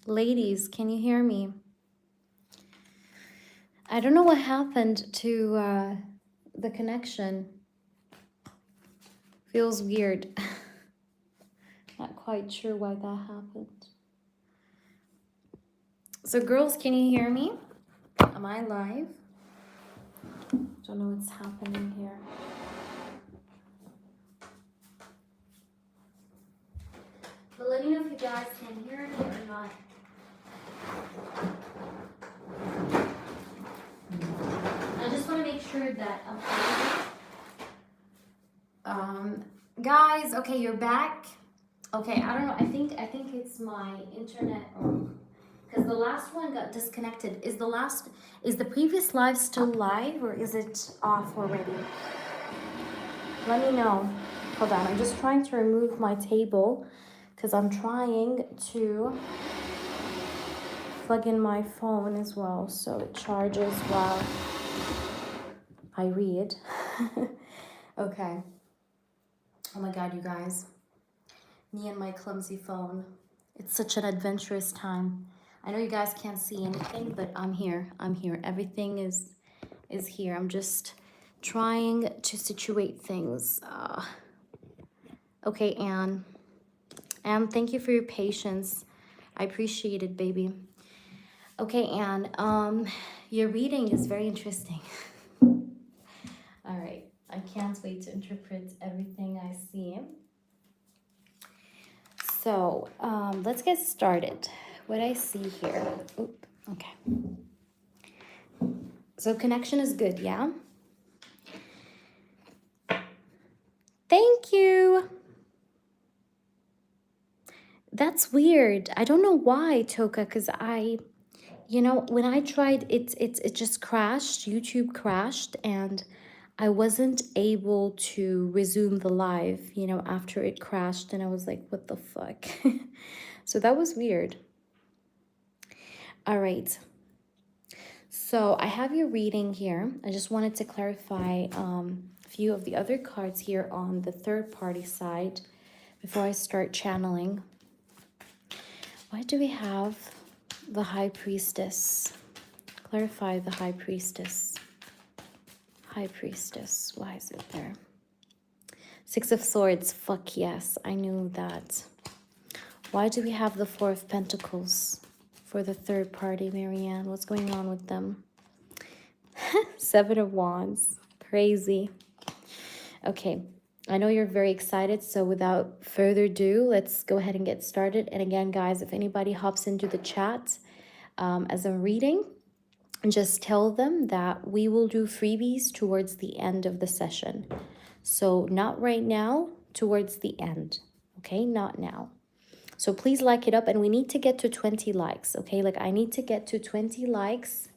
Ladies, can you hear me? I don't know what happened to the connection. Feels weird. Not quite sure why that happened. So girls, can you hear me? Am I live? Don't know what's happening here. But let me know if you guys can hear me or not. I just want to make sure that guys, okay, you're back. Okay, I don't know. I think it's my internet, because the last one got disconnected. Is the previous live still live, or is it off already? Let me know. Hold on, I'm just trying to remove my table because I'm trying to plug in my phone as well so it charges while I read. Okay. Oh my god, you guys. Me and my clumsy phone. It's such an adventurous time. I know you guys can't see anything, but I'm here. I'm here. Everything is here. I'm just trying to situate things. Okay, Anne. Anne, thank you for your patience. I appreciate it, baby. Okay, Anne. Your reading is very interesting. All right. I can't wait to interpret everything I see. So let's get started. What I see here. Oop, okay. So connection is good, yeah? Thank you. That's weird. I don't know why, Toka, because when I tried, it just crashed. YouTube crashed, and I wasn't able to resume the live, after it crashed, and I was like, what the fuck? So that was weird. All right. So I have your reading here. I just wanted to clarify a few of the other cards here on the third party side before I start channeling. Why do we have the High Priestess? Clarify the High Priestess. High Priestess. Why is it there? Six of Swords. Fuck yes. I knew that. Why do we have the Four of Pentacles for the third party, Marianne? What's going on with them? Seven of Wands. Crazy. Okay. I know you're very excited, so without further ado, let's go ahead and get started. And again, guys, if anybody hops into the chat as I'm reading, just tell them that we will do freebies towards the end of the session. So not right now, towards the end, okay? Not now. So please like it up, and we need to get to 20 likes, okay? Like I need to get to 20 likes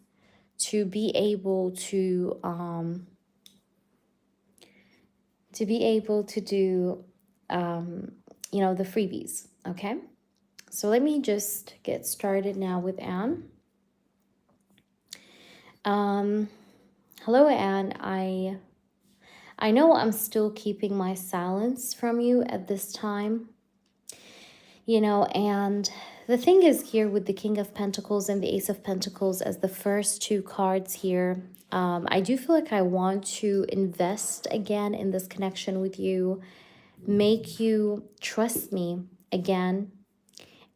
to be able to do the freebies, okay? So let me just get started now with Anne. Hello, Anne. I know I'm still keeping my silence from you at this time, and the thing is here with the King of Pentacles and the Ace of Pentacles as the first two cards here, I do feel like I want to invest again in this connection with you, make you trust me again,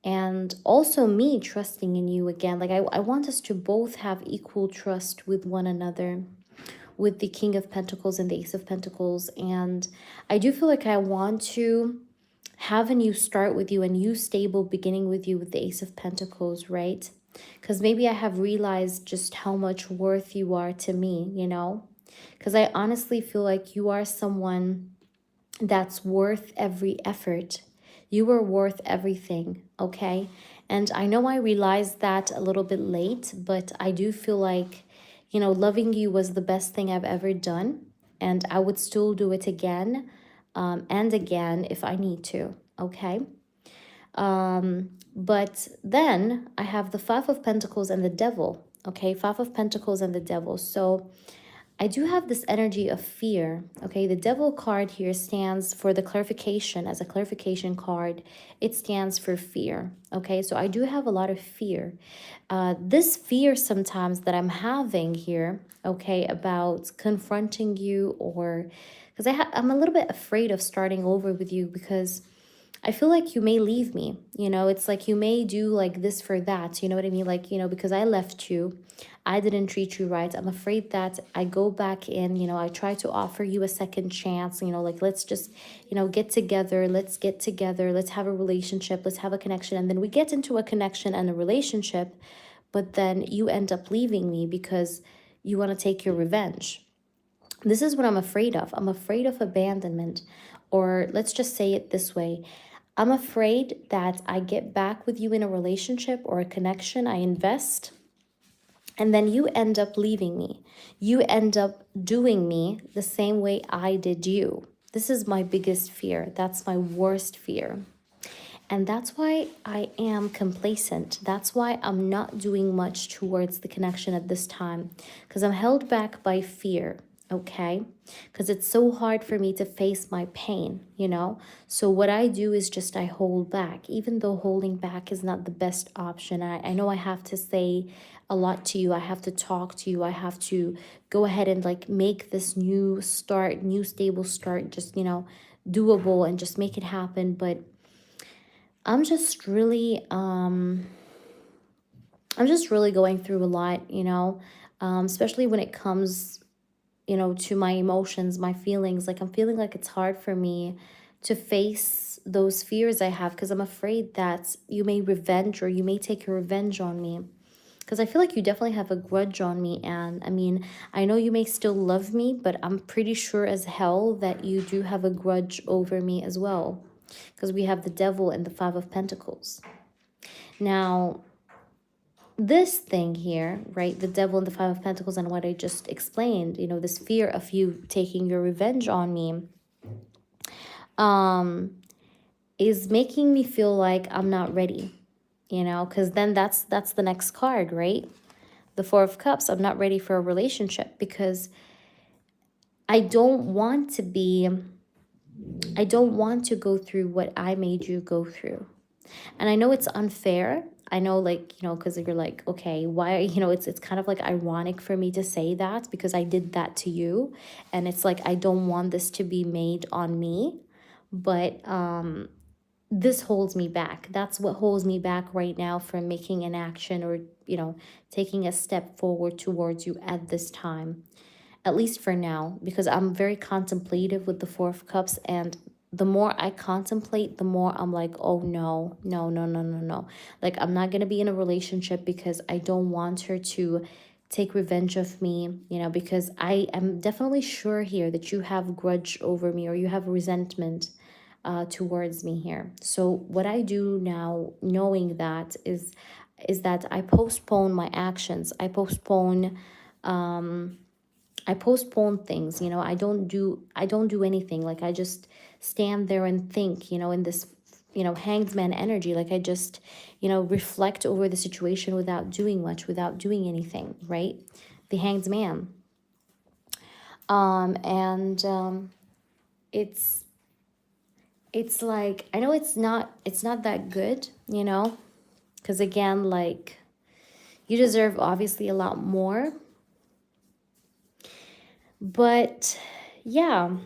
and also me trusting in you again. Like I want us to both have equal trust with one another, with the King of Pentacles and the Ace of Pentacles. And I do feel like I want to have a new start with you, a new stable beginning with you with the Ace of Pentacles, right? Because maybe I have realized just how much worth you are to me, because I honestly feel like you are someone that's worth every effort. You are worth everything, okay? And I know I realized that a little bit late, but I do feel like, loving you was the best thing I've ever done. And I would still do it again and again if I need to, okay? But then I have the Five of Pentacles and the Devil, okay? Five of Pentacles and the Devil. So I do have this energy of fear. Okay, the devil card here stands for the clarification. As a clarification card, it stands for fear. Okay, so I do have a lot of fear. This fear sometimes that I'm having here, okay, about confronting you, or because I'm a little bit afraid of starting over with you, because I feel like you may leave me. It's like you may do like this for that. You know what I mean? Like, because I left you, I didn't treat you right. I'm afraid that I go back in, I try to offer you a second chance, like, let's just, get together. Let's get together. Let's have a relationship. Let's have a connection. And then we get into a connection and a relationship, but then you end up leaving me because you want to take your revenge. This is what I'm afraid of. I'm afraid of abandonment. Or let's just say it this way. I'm afraid that I get back with you in a relationship or a connection, I invest, and then you end up leaving me. You end up doing me the same way I did you. This is my biggest fear. That's my worst fear. And that's why I am complacent. That's why I'm not doing much towards the connection at this time, because I'm held back by fear, okay? Because it's so hard for me to face my pain. So what I do is just I hold back, even though holding back is not the best option. I know I have to say a lot to you. I have to talk to you. I have to go ahead and like make this new start, new stable start, just, doable, and just make it happen. But I'm just really going through a lot, especially when it comes, to my emotions, my feelings. Like, I'm feeling like it's hard for me to face those fears I have, because I'm afraid that you may revenge, or you may take your revenge on me. Because I feel like you definitely have a grudge on me. And I mean, I know you may still love me, but I'm pretty sure as hell that you do have a grudge over me as well. Because we have the devil and the Five of Pentacles. Now, this thing here, right, the devil and the Five of Pentacles, and what I just explained, this fear of you taking your revenge on me, is making me feel like I'm not ready, because then that's the next card, right? The Four of Cups. I'm not ready for a relationship because I don't want to go through what I made you go through. And I know it's unfair. I know, like, because you're like, okay, why, it's kind of like ironic for me to say that, because I did that to you. And it's like, I don't want this to be made on me. But this holds me back. That's what holds me back right now from making an action, or, taking a step forward towards you at this time. At least for now, because I'm very contemplative with the Four of Cups, and the more I contemplate, the more I'm like, oh no, no, no, no, no, no. Like, I'm not going to be in a relationship because I don't want her to take revenge of me, because I am definitely sure here that you have grudge over me, or you have resentment towards me here. So what I do now, knowing that, is that I postpone my actions. I postpone things. I don't do anything. Like, I just stand there and think, in this, hanged man energy. Like, I just, reflect over the situation without doing much, without doing anything, right? The hanged man. It's like, I know it's not that good, because again, like, you deserve obviously a lot more. But yeah,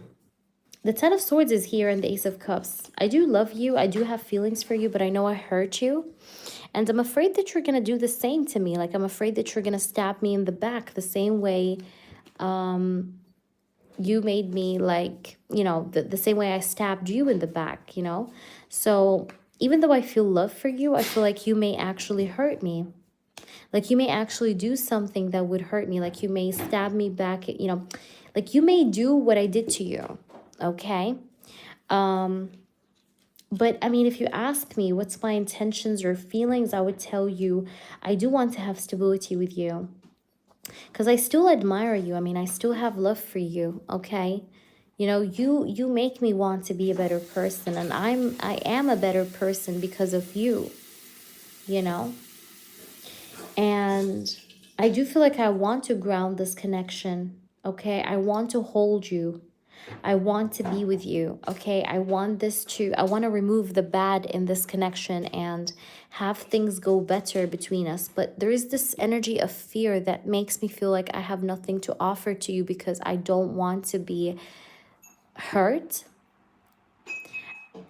the Ten of Swords is here, and the Ace of Cups. I do love you. I do have feelings for you, but I know I hurt you. And I'm afraid that you're going to do the same to me. Like, I'm afraid that you're going to stab me in the back the same way you made me, like, the same way I stabbed you in the back, So even though I feel love for you, I feel like you may actually hurt me. Like, you may actually do something that would hurt me. Like, you may stab me back, like, you may do what I did to you, okay? But I mean, if you ask me what's my intentions or feelings, I would tell you I do want to have stability with you, because I still admire you. I mean, I still have love for you, okay? You make me want to be a better person, and I am a better person because of you, And I do feel like I want to ground this connection, okay? I want to hold you. I want to be with you, okay? I want to remove the bad in this connection and have things go better between us. But there is this energy of fear that makes me feel like I have nothing to offer to you because I don't want to be hurt.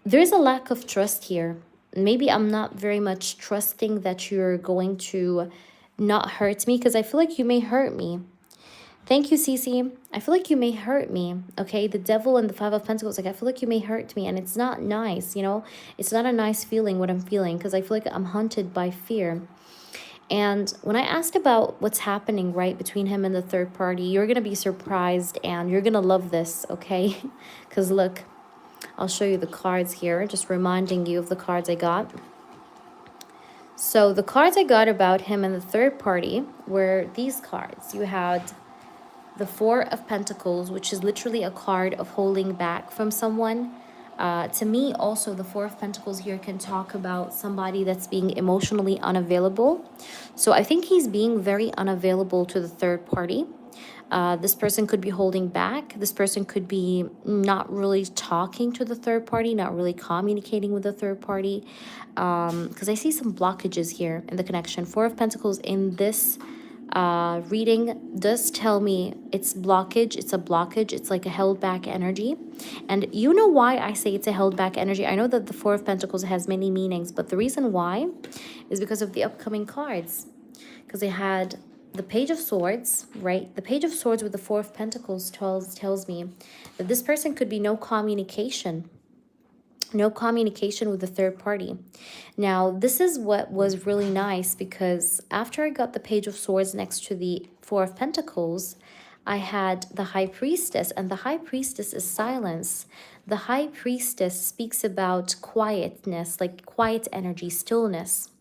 There's a lack of trust here. Maybe I'm not very much trusting that you're going to not hurt me, because I feel like you may hurt me. Thank you, Cece. I feel like you may hurt me, okay? The devil and the Five of Pentacles, like, I feel like you may hurt me, and it's not nice, you know? It's not a nice feeling, what I'm feeling, because I feel like I'm haunted by fear. And when I asked about what's happening, right, between him and the third party, you're going to be surprised, and you're going to love this, okay? Because look, I'll show you the cards here, just reminding you of the cards I got. So the cards I got about him and the third party were these cards. You had the Four of Pentacles, which is literally a card of holding back from someone. To me, also, the Four of Pentacles here can talk about somebody that's being emotionally unavailable. So I think he's being very unavailable to the third party. This person could be holding back. This person could be not really talking to the third party, not really communicating with the third party. Because I see some blockages here in the connection. Four of Pentacles in this reading does tell me it's blockage. It's a blockage. It's like a held back energy. And you know why I say it's a held back energy? I know that the Four of Pentacles has many meanings, but the reason why is because of the upcoming cards. Because they had the Page of Swords, right? The Page of Swords with the Four of Pentacles tells me that this person could be no communication with the third party. Now, this is what was really nice, because after I got the Page of Swords next to the Four of Pentacles, I had the High Priestess, and the High Priestess is silence. The High Priestess speaks about quietness, like quiet energy, stillness.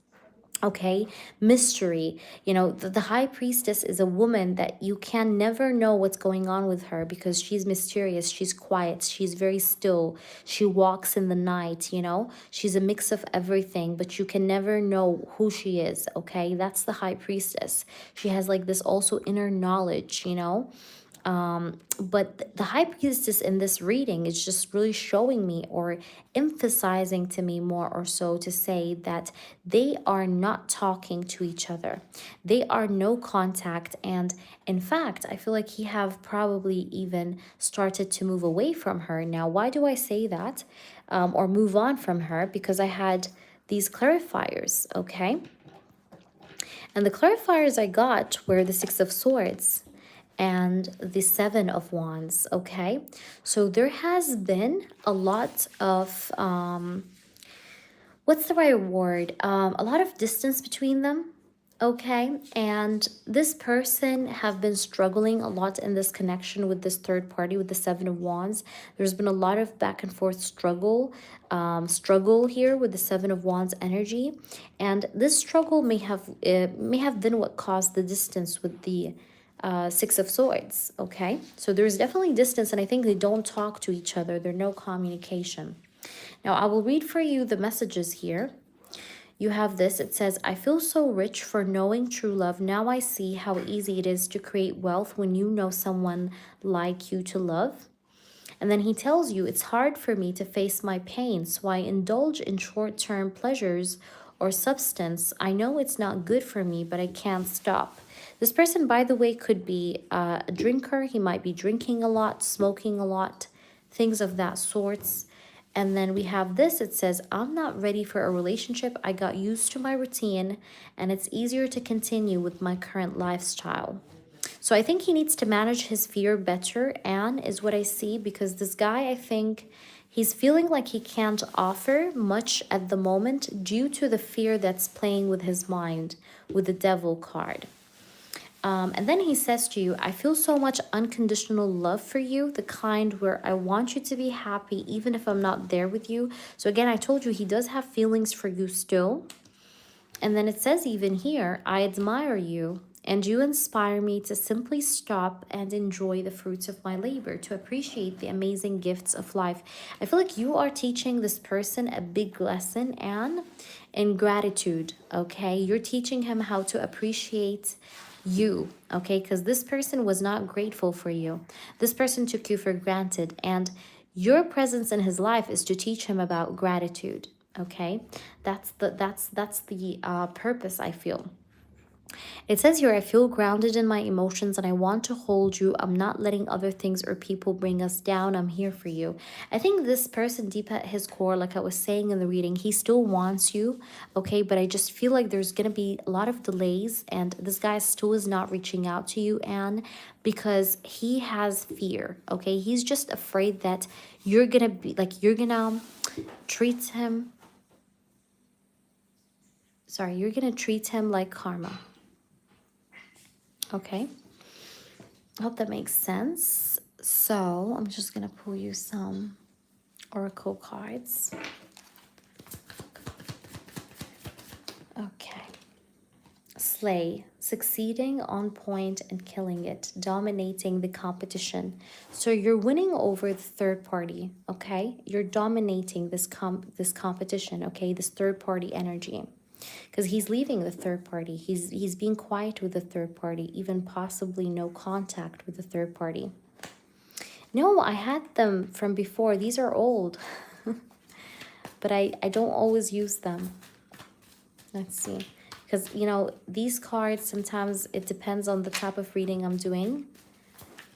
Okay, mystery. You know, the high priestess is a woman that you can never know what's going on with her, because she's mysterious, she's quiet, she's very still, she walks in the night, you know, she's a mix of everything, but you can never know who she is. Okay, that's the high priestess. She has like this also inner knowledge, you know. But the high priestess in this reading is just really showing me, or emphasizing to me more or so, to say that they are not talking to each other. They are no contact. And in fact, I feel like he have probably even started to move away from her. Now, why do I say that? Or move on from her? Because I had these clarifiers, okay? And the clarifiers I got were the Six of Swords and the Seven of Wands, okay? So there has been a lot of, what's the right word? A lot of distance between them, okay? And this person have been struggling a lot in this connection with this third party, with the Seven of Wands. There's been a lot of back and forth struggle here with the Seven of Wands energy. And this struggle may have been what caused the distance with the Six of Swords, okay? So there's definitely distance, and I think they don't talk to each other. There's no communication. Now, I will read for you the messages here. You have this. It says, I feel so rich for knowing true love. Now I see how easy it is to create wealth when you know someone like you to love. And then he tells you, it's hard for me to face my pain, so I indulge in short-term pleasures or substance. I know it's not good for me, but I can't stop. This person, by the way, could be a drinker. He might be drinking a lot, smoking a lot, things of that sorts. And then we have this. It says, I'm not ready for a relationship. I got used to my routine, and it's easier to continue with my current lifestyle. So I think he needs to manage his fear better, Anne, is what I see, because this guy, I think he's feeling like he can't offer much at the moment due to the fear that's playing with his mind with the Devil card. And then he says to you, I feel so much unconditional love for you, the kind where I want you to be happy even if I'm not there with you. So again, I told you he does have feelings for you still. And then it says even here, I admire you and you inspire me to simply stop and enjoy the fruits of my labor, to appreciate the amazing gifts of life. I feel like you are teaching this person a big lesson, Anne, in gratitude, okay? You're teaching him how to appreciate you, okay? Because this person was not grateful for you. This person took you for granted, and your presence in his life is to teach him about gratitude, okay? That's the purpose, I feel. It says here, I feel grounded in my emotions and I want to hold you. I'm not letting other things or people bring us down. I'm here for you. I think this person, deep at his core, like I was saying in the reading, he still wants you, okay? But I just feel like there's going to be a lot of delays, and this guy still is not reaching out to you, Anne, because he has fear, okay? He's just afraid that you're going to be like, you're going to treat him. Sorry, you're going to treat him like karma. Okay, I hope that makes sense. So I'm just gonna pull you some oracle cards. Okay. Slay, succeeding, on point, and killing it, dominating the competition. So you're winning over the third party, okay? You're dominating this competition, okay? This third party energy. Because he's leaving the third party. He's being quiet with the third party, even possibly no contact with the third party. No, I had them from before. These are old. But I don't always use them. Let's see. Because, you know, these cards, sometimes it depends on the type of reading I'm doing.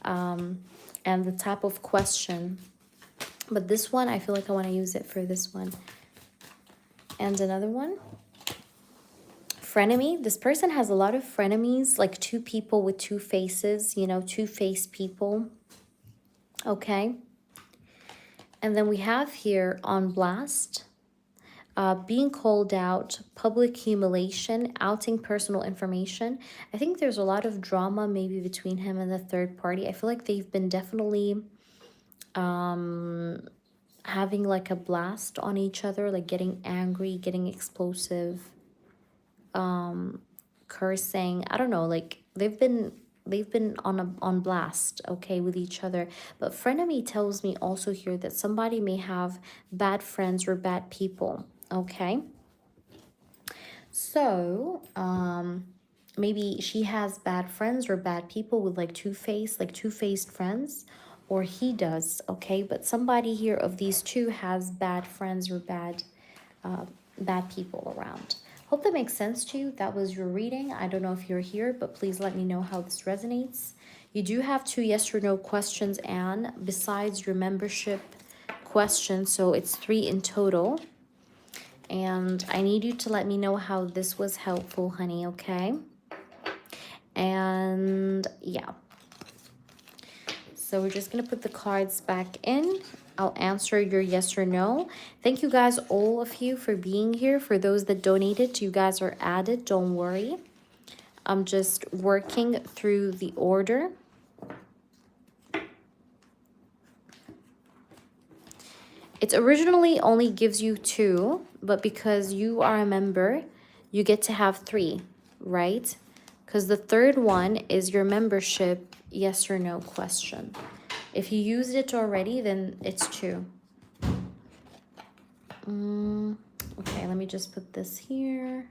And the type of question. But this one, I feel like I want to use it for this one. And another one. Frenemy. This person has a lot of frenemies, like two people with two faces, you know, two-faced people. Okay. And then we have here on blast, being called out, public humiliation, outing personal information. I think there's a lot of drama maybe between him and the third party. I feel like they've been definitely having like a blast on each other, like getting angry, getting explosive, cursing. I don't know, like they've been on blast, okay, with each other. But frenemy tells me also here that somebody may have bad friends or bad people, okay? So maybe she has bad friends or bad people with like two-faced friends, or he does, okay? But somebody here of these two has bad friends or bad people around. Hope that makes sense to you. That was your reading. I don't know if you're here, but please let me know how this resonates. You do have 2 yes or no questions, Anne, besides your membership question. So it's 3 in total. And I need you to let me know how this was helpful, honey, okay? And yeah. So we're just going to put the cards back in. I'll answer your yes or no. Thank you guys, all of you, for being here. For those that donated, you guys are added. Don't worry. I'm just working through the order. It originally only gives you 2, but because you are a member, you get to have 3, right? Because the third one is your membership yes or no question. If you used it already, then it's 2. Okay, let me just put this here.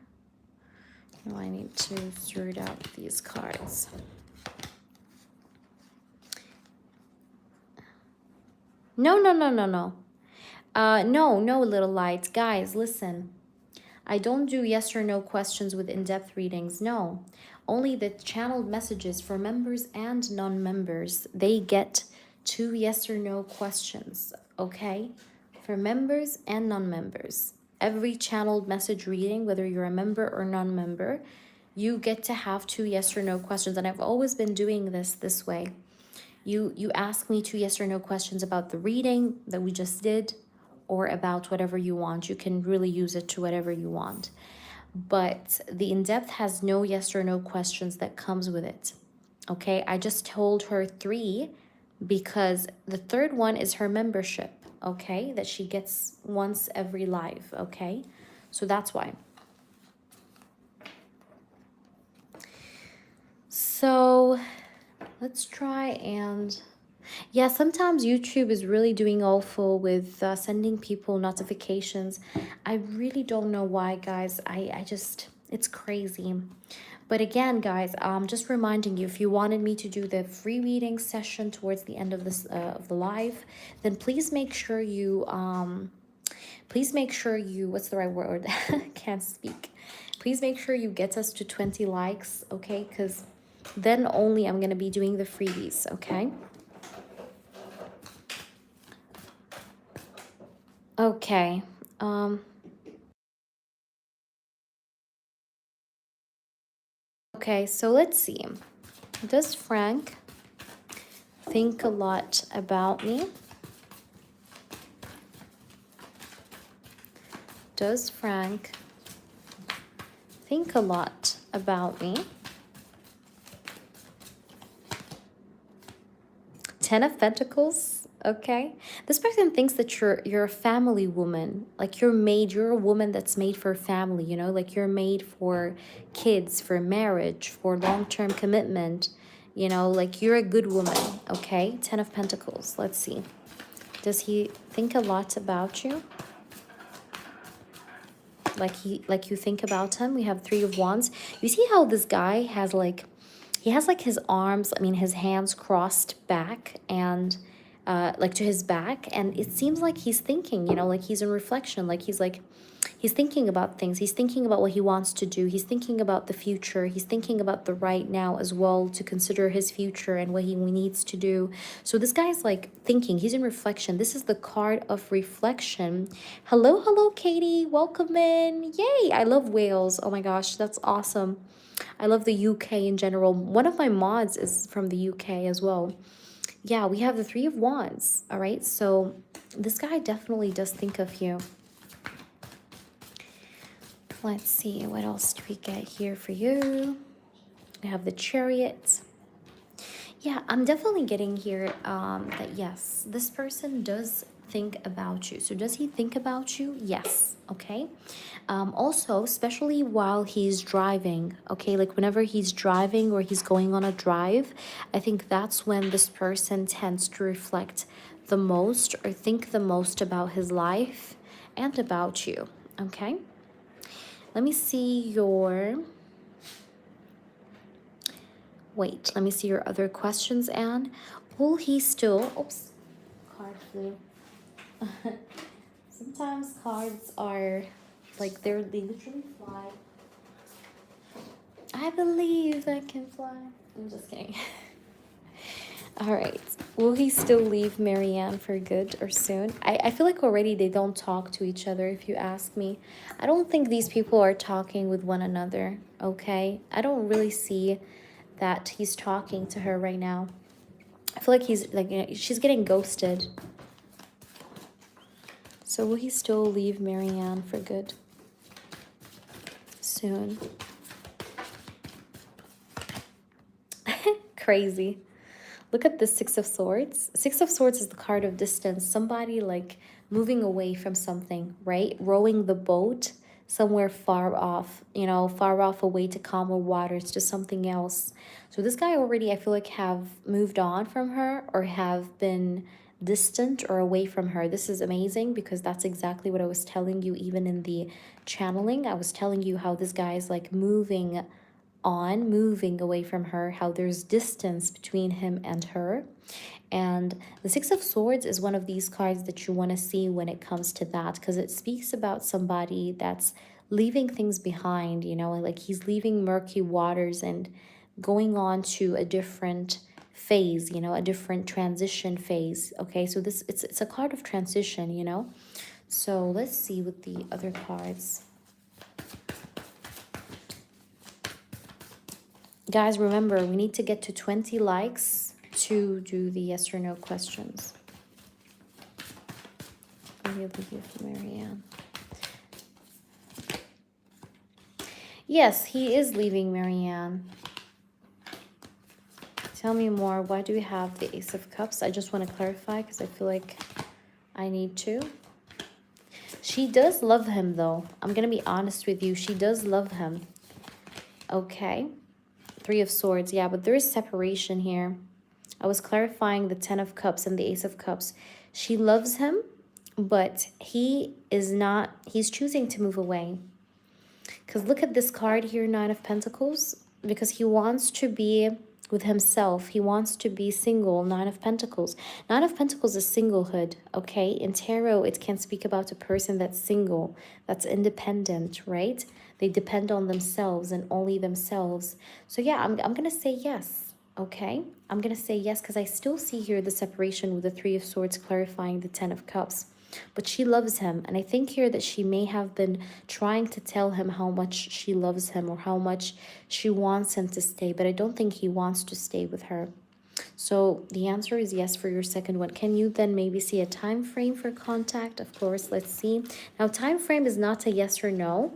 Now I need to sort out these cards. No. No, little lights. Guys, listen. I don't do yes or no questions with in-depth readings. No. Only the channeled messages for members and non-members. They get 2 yes or no questions, okay? For members and non-members. Every channeled message reading, whether you're a member or non-member, you get to have 2 yes or no questions. And I've always been doing this way. You ask me 2 yes or no questions about the reading that we just did, or about whatever you want. You can really use it to whatever you want. But the in-depth has no yes or no questions that comes with it. Okay, I just told her 3 because the third one is her membership, okay, that she gets once every live, okay? So that's why. So let's try and... yeah, sometimes YouTube is really doing awful with sending people notifications. I really don't know why, guys. I just, it's crazy. But again, guys, just reminding you, if you wanted me to do the free reading session towards the end of this of the live, then please make sure you, what's the right word? Can't speak. Please make sure you get us to 20 likes, okay? Because then only I'm going to be doing the freebies, okay? Okay. Okay, so let's see. Does Frank think a lot about me? Does Frank think a lot about me? 10 of Pentacles, okay? This person thinks that you're a family woman. Like you're a woman that's made for family, you know? Like you're made for kids, for marriage, for long-term commitment. You know, like you're a good woman, okay? 10 of Pentacles, let's see. Does he think a lot about you? Like you think about him? We have 3 of Wands. You see how this guy has like, he has like his arms, I mean his hands crossed back and like to his back, and it seems like he's thinking, you know, like he's in reflection, like he's thinking about things. He's thinking about what he wants to do. He's thinking about the future. He's thinking about the right now as well, to consider his future and what he needs to do. So this guy's like thinking. He's in reflection. This is the card of reflection. Hello, hello, Katie. Welcome in. Yay. I love Wales. Oh my gosh, that's awesome. I love the UK in general. One of my mods is from the UK as well. Yeah, we have the 3 of Wands. All right, so this guy definitely does think of you. Let's see, what else do we get here for you? We have the Chariot. Yeah, I'm definitely getting here that yes, this person does think about you. So does he think about you? Yes. Okay. Also, especially while he's driving, okay, like whenever he's driving or he's going on a drive, I think that's when this person tends to reflect the most or think the most about his life and about you. Okay. Let me see your... Wait, let me see your other questions, Anne. Will he still... Oops, card flew. Sometimes cards are like they literally fly. I believe I can fly. I'm just kidding. All right. Will he still leave Marianne for good or soon? I feel like already they don't talk to each other, if you ask me. I don't think these people are talking with one another, okay? I don't really see that he's talking to her right now. I feel like he's like, you know, she's getting ghosted. So will he still leave Marianne for good soon? Crazy. Look at the 6 of Swords. 6 of Swords is the card of distance. Somebody like moving away from something, right? Rowing the boat somewhere far off, you know, far off away to calmer waters, to something else. So this guy already, I feel like, have moved on from her or have been distant or away from her. This is amazing because that's exactly what I was telling you even in the channeling. I was telling you how this guy is like moving on, moving away from her, how there's distance between him and her. And the 6 of Swords is one of these cards that you want to see when it comes to that, because it speaks about somebody that's leaving things behind, you know, like he's leaving murky waters and going on to a different phase, you know, a different transition phase. Okay, so this it's a card of transition, you know. So let's see with the other cards. Guys, remember, we need to get to 20 likes to do the yes or no questions. Marianne. Yes, he is leaving Marianne. Tell me more. Why do we have the Ace of Cups? I just want to clarify because I feel like I need to. She does love him, though. I'm going to be honest with you. She does love him. Okay. 3 of Swords. Yeah, but there is separation here. I was clarifying the 10 of Cups and the Ace of Cups. She loves him, but he is not. He's choosing to move away. Because look at this card here, 9 of Pentacles. because he wants to be with himself. He wants to be single. Nine of Pentacles. Nine of Pentacles is singlehood, okay? In tarot, it can speak about a person that's single, that's independent, right? They depend on themselves and only themselves. So yeah, I'm going to say yes, okay? I'm going to say yes because I still see here the separation with the Three of Swords clarifying the Ten of Cups. But she loves him. And I think here that she may have been trying to tell him how much she loves him or how much she wants him to stay. But I don't think he wants to stay with her. So the answer is yes for your second one. Can you then maybe see a time frame for contact? Of course, let's see. Now, time frame is not a yes or no.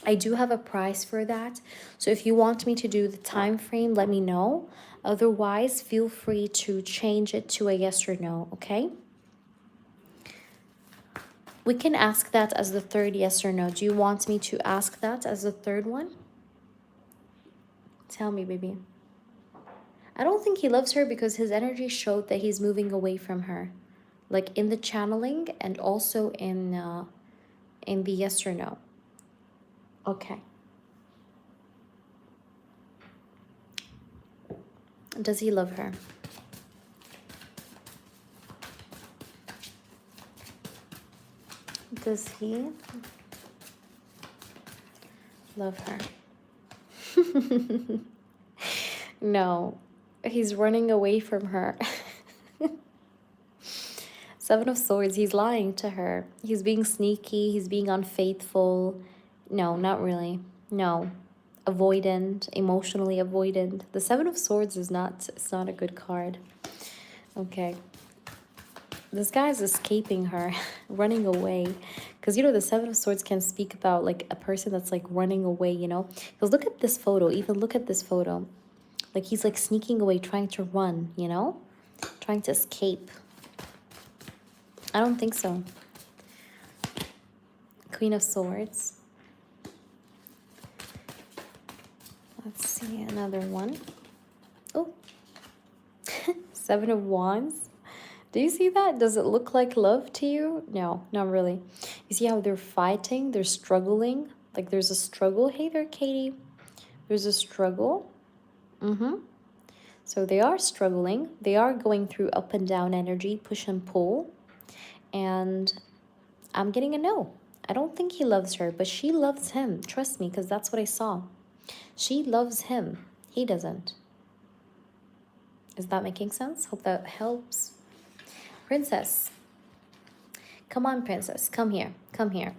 I do have a price for that. So if you want me to do the time frame, let me know. Otherwise, feel free to change it to a yes or no, okay? We can ask that as the third yes or no. Do you want me to ask that as the third one? Tell me, baby. I don't think he loves her because his energy showed that he's moving away from her. Like in the channeling and also in the yes or no. Okay. Does he love her? Does he love her? No, he's running away from her. Seven of Swords, he's lying to her. He's being sneaky, he's being unfaithful. No, not really. No. Avoidant, emotionally avoidant. The Seven of Swords is not, it's not a good card. Okay. This guy's escaping her, running away. Because, you know, the Seven of Swords can speak about, like, a person that's, like, running away, you know? Because look at this photo. Even look at this photo. Like, he's, like, sneaking away, trying to run, you know? Trying to escape. I don't think so. Queen of Swords. Let's see another one. Oh. Seven of Wands. Do you see that? Does it look like love to you? No, not really. You see how they're fighting? They're struggling. Like there's a struggle. Hey there, Katie. There's a struggle. So they are struggling. They are going through up and down energy, push and pull. And I'm getting a no. I don't think he loves her, but she loves him. Trust me, because that's what I saw. She loves him. He doesn't. Is that making sense? Hope that helps. Princess. Come on, princess. Come here. Come here.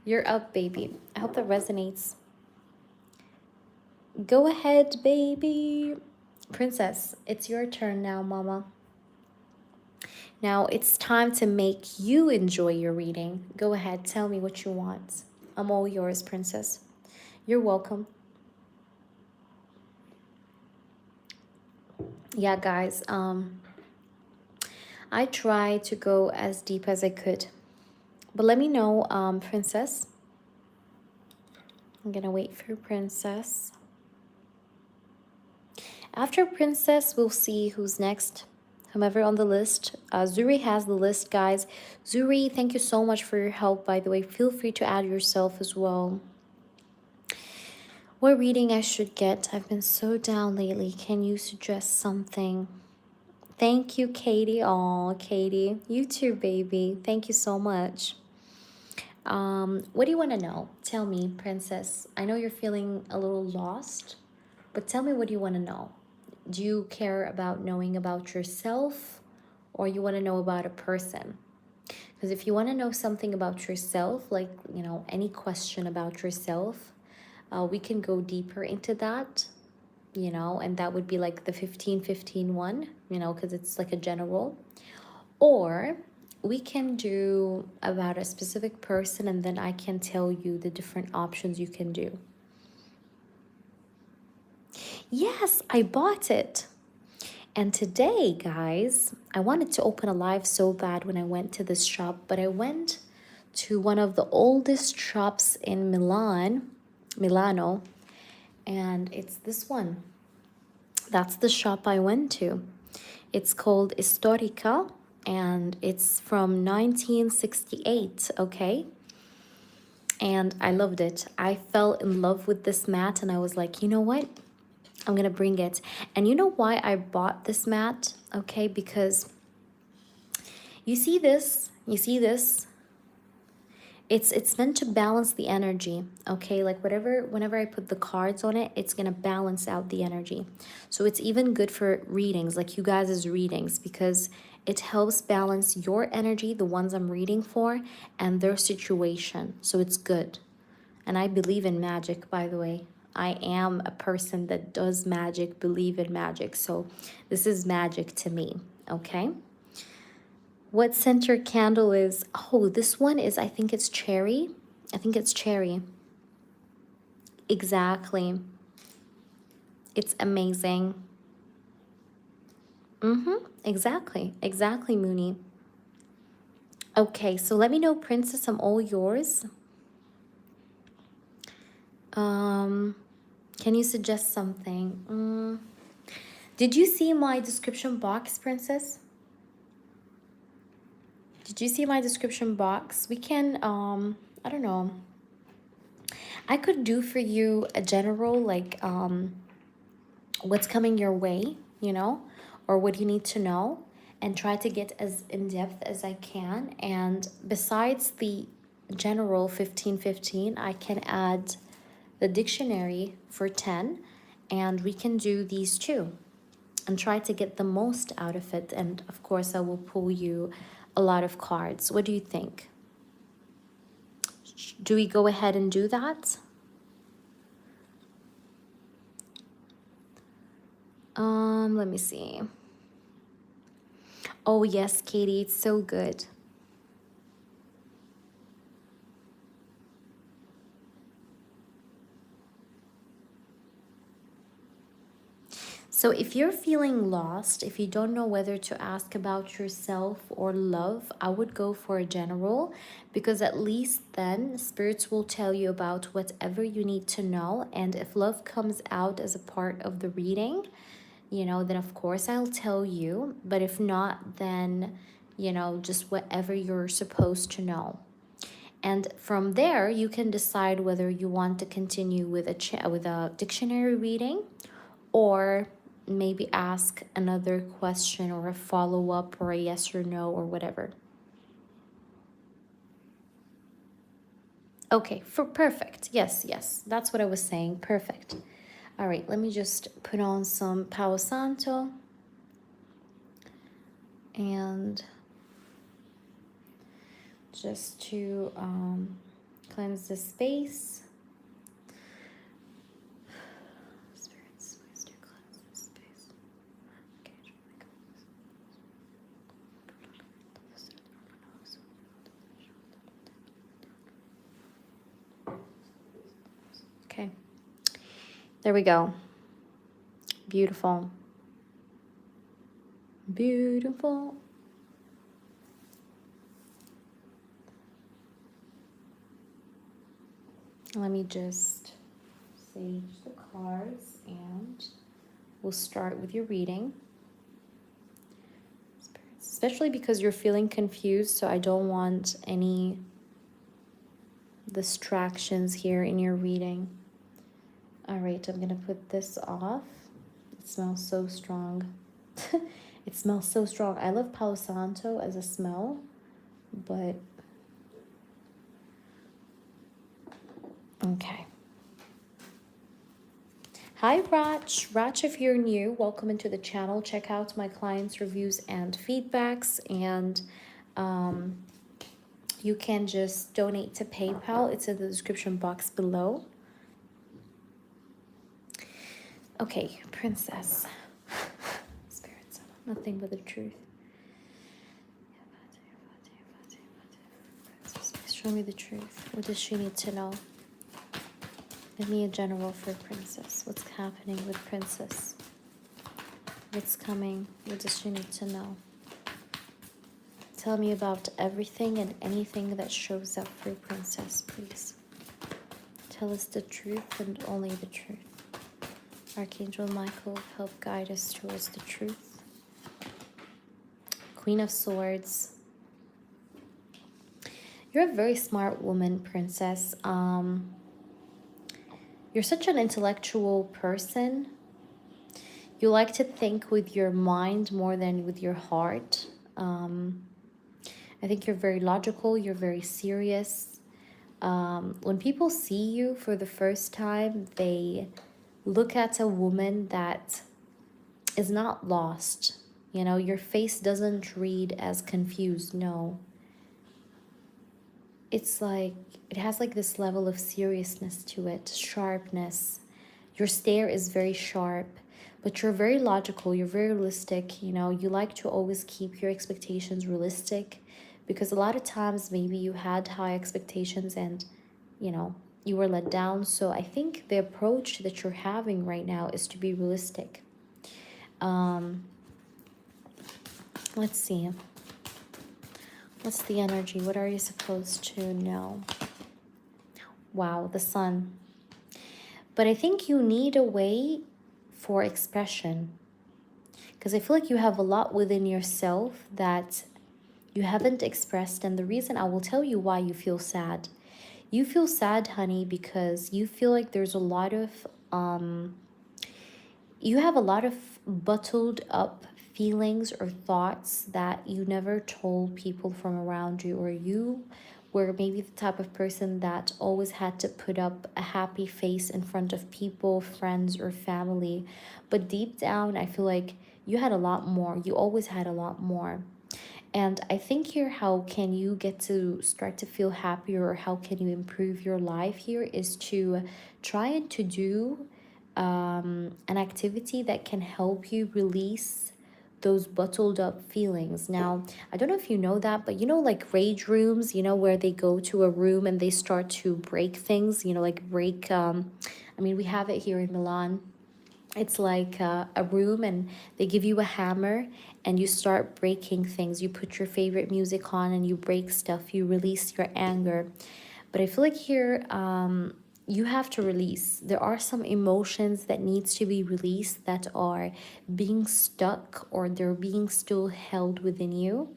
You're up, baby. I hope that resonates. Go ahead, baby. Princess, it's your turn now, mama. Now it's time to make you enjoy your reading. Go ahead. Tell me what you want. I'm all yours, princess. You're welcome. Yeah, guys. I tried to go as deep as I could. But let me know, princess. I'm gonna wait for princess. After princess, we'll see who's next. Whomever on the list. Zuri has the list, guys. Zuri, thank you so much for your help, by the way. Feel free to add yourself as well. What reading I should get? I've been so down lately. Can you suggest something? Thank you, Katie. Aw, Katie. You too, baby. Thank you so much. What do you want to know? Tell me, princess. I know you're feeling a little lost, but tell me what you want to know. Do you care about knowing about yourself, or you want to know about a person? Because if you want to know something about yourself, like, you know, any question about yourself, we can go deeper into that, you know, and that would be like the 15-15 one, you know, because it's like a general. Or we can do about a specific person, and then I can tell you the different options you can do. Yes, I bought it. And today, guys, I wanted to open a live so bad when I went to this shop, but I went to one of the oldest shops in Milano, and it's this one. That's the shop I went to. It's called Storica, and it's from 1968, okay? and I loved it. I fell in love with this mat, and I was like, you know what? I'm gonna bring it. And you know why I bought this mat? Okay, because you see this? You see this? It's meant to balance the energy, okay? Like whenever I put the cards on it, it's gonna balance out the energy. So it's even good for readings, like you guys' readings, because it helps balance your energy, the ones I'm reading for, and their situation. So it's good. And I believe in magic, by the way. I am a person that does magic, believe in magic. So this is magic to me, okay? What center candle is? Oh, this one is, I think it's cherry. I think it's cherry. Exactly. It's amazing. Exactly. Exactly, Mooney. Okay, so let me know, Princess. I'm all yours. Can you suggest something? Did you see my description box, Princess? Did you see my description box? We can, I don't know. I could do for you a general, like, what's coming your way, you know, or what you need to know, and try to get as in-depth as I can. And besides the general 15-15, I can add the dictionary for 10, and we can do these two and try to get the most out of it. And of course, I will pull you a lot of cards. What do you think? Do we go ahead and do that? Let me see. Oh yes, Katie, it's so good. So if you're feeling lost, if you don't know whether to ask about yourself or love, I would go for a general, because at least then spirits will tell you about whatever you need to know. And if love comes out as a part of the reading, you know, then of course I'll tell you. But if not, then, you know, just whatever you're supposed to know. And from there, you can decide whether you want to continue with a dictionary reading, or maybe ask another question or a follow-up or a yes or no or whatever. Okay, for perfect. Yes, yes, that's what I was saying. Perfect. All right, let me just put on some Palo Santo and just to cleanse the space. Spirits, please do cleanse the space. Okay, there we go. Beautiful. Beautiful. Let me just sage the cards and we'll start with your reading. Especially because you're feeling confused, so I don't want any distractions here in your reading. All right, I'm gonna put this off. It smells so strong. It smells so strong. I love Palo Santo as a smell, but okay. Hi, Rach. Rach, if you're new, welcome into the channel. Check out my clients' reviews and feedbacks, and you can just donate to PayPal. It's in the description box below. Okay, Princess. Spirits, nothing but the truth. Princess, please show me the truth. What does she need to know? Give me a general for Princess. What's happening with Princess? What's coming? What does she need to know? Tell me about everything and anything that shows up for Princess, please. Tell us the truth and only the truth. Archangel Michael, help guide us towards the truth. Queen of Swords. You're a very smart woman, princess. You're such an intellectual person. You like to think with your mind more than with your heart. I think you're very logical, you're very serious. When people see you for the first time, they look at a woman that is not lost. You know, your face doesn't read as confused. No, it's like it has like this level of seriousness to it, sharpness. Your stare is very sharp, but you're very logical, you're very realistic. You know, you like to always keep your expectations realistic, because a lot of times maybe you had high expectations and, you know, you were let down. So I think the approach that you're having right now is to be realistic. Let's see. What's the energy? What are you supposed to know? Wow, the sun. But I think you need a way for expression, because I feel like you have a lot within yourself that you haven't expressed. And the reason, I will tell you why you feel sad. You feel sad, honey, because you feel like there's a lot of you have a lot of bottled up feelings or thoughts that you never told people from around you, or you were maybe the type of person that always had to put up a happy face in front of people, friends or family. But deep down, I feel like you had a lot more. You always had a lot more. And I think here, how can you get to start to feel happier, or how can you improve your life here, is to try and to do an activity that can help you release those bottled up feelings. Now, I don't know if you know that, but you know, like rage rooms, you know, where they go to a room and they start to break things, you know, like break, I mean, we have it here in Milan. It's like a room, and they give you a hammer and you start breaking things. You put your favorite music on and you break stuff. You release your anger. But I feel like here, you have to release. There are some emotions that needs to be released that are being stuck, or they're being still held within you.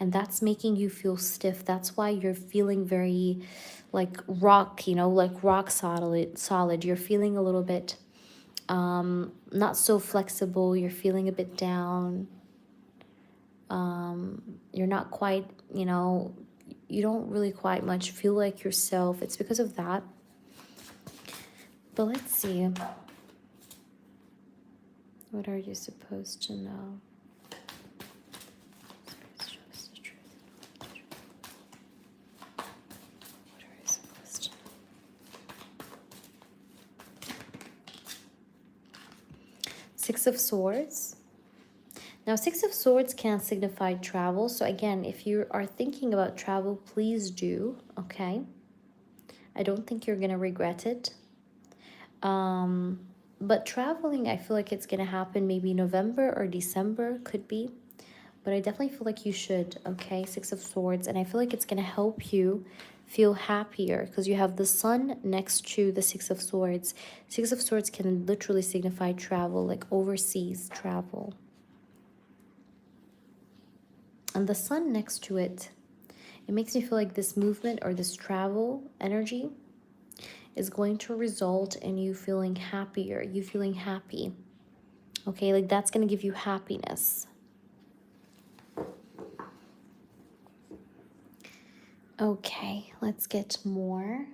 And that's making you feel stiff. That's why you're feeling very like rock, you know, like rock solid. You're feeling a little bit not so flexible. You're feeling a bit down. You're not quite, you know, you don't really quite much feel like yourself. It's because of that. But let's see. What are you supposed to know? Show us the truth. What are you supposed to know? Six of Swords. Now, Six of Swords can signify travel. So again, if you are thinking about travel, please do, okay? I don't think you're going to regret it. But traveling, I feel like it's going to happen maybe November or December, could be. But I definitely feel like you should, okay? Six of Swords. And I feel like it's going to help you feel happier, because you have the sun next to the Six of Swords. Six of Swords can literally signify travel, like overseas travel. And the sun next to it, it makes me feel like this movement or this travel energy is going to result in you feeling happier, you feeling happy. Okay, like that's going to give you happiness. Okay, let's get more.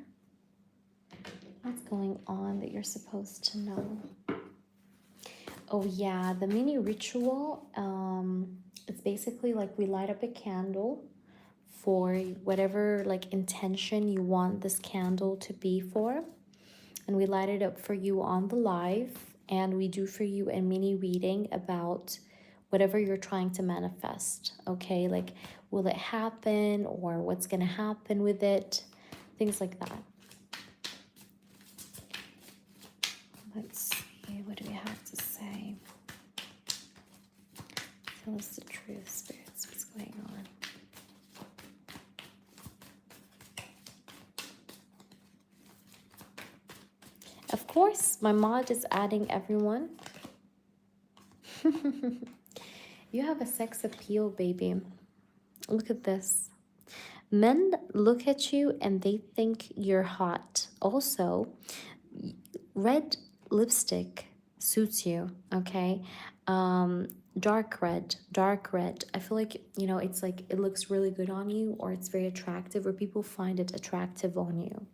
What's going on that you're supposed to know? Oh yeah, the mini ritual, it's basically like we light up a candle for whatever like intention you want this candle to be for, and we light it up for you on the live, and we do for you a mini reading about whatever you're trying to manifest. Okay, like will it happen, or what's gonna happen with it, things like that. Let's see, what do we have to say? Tell us the truth, spirits, what's going on? Of course, my mod is adding everyone. You have a sex appeal, baby. Look at this. Men look at you and they think you're hot. Also, red lipstick suits you, okay? Dark red, dark red. I feel like, you know, it's like it looks really good on you, or it's very attractive, or people find it attractive on you.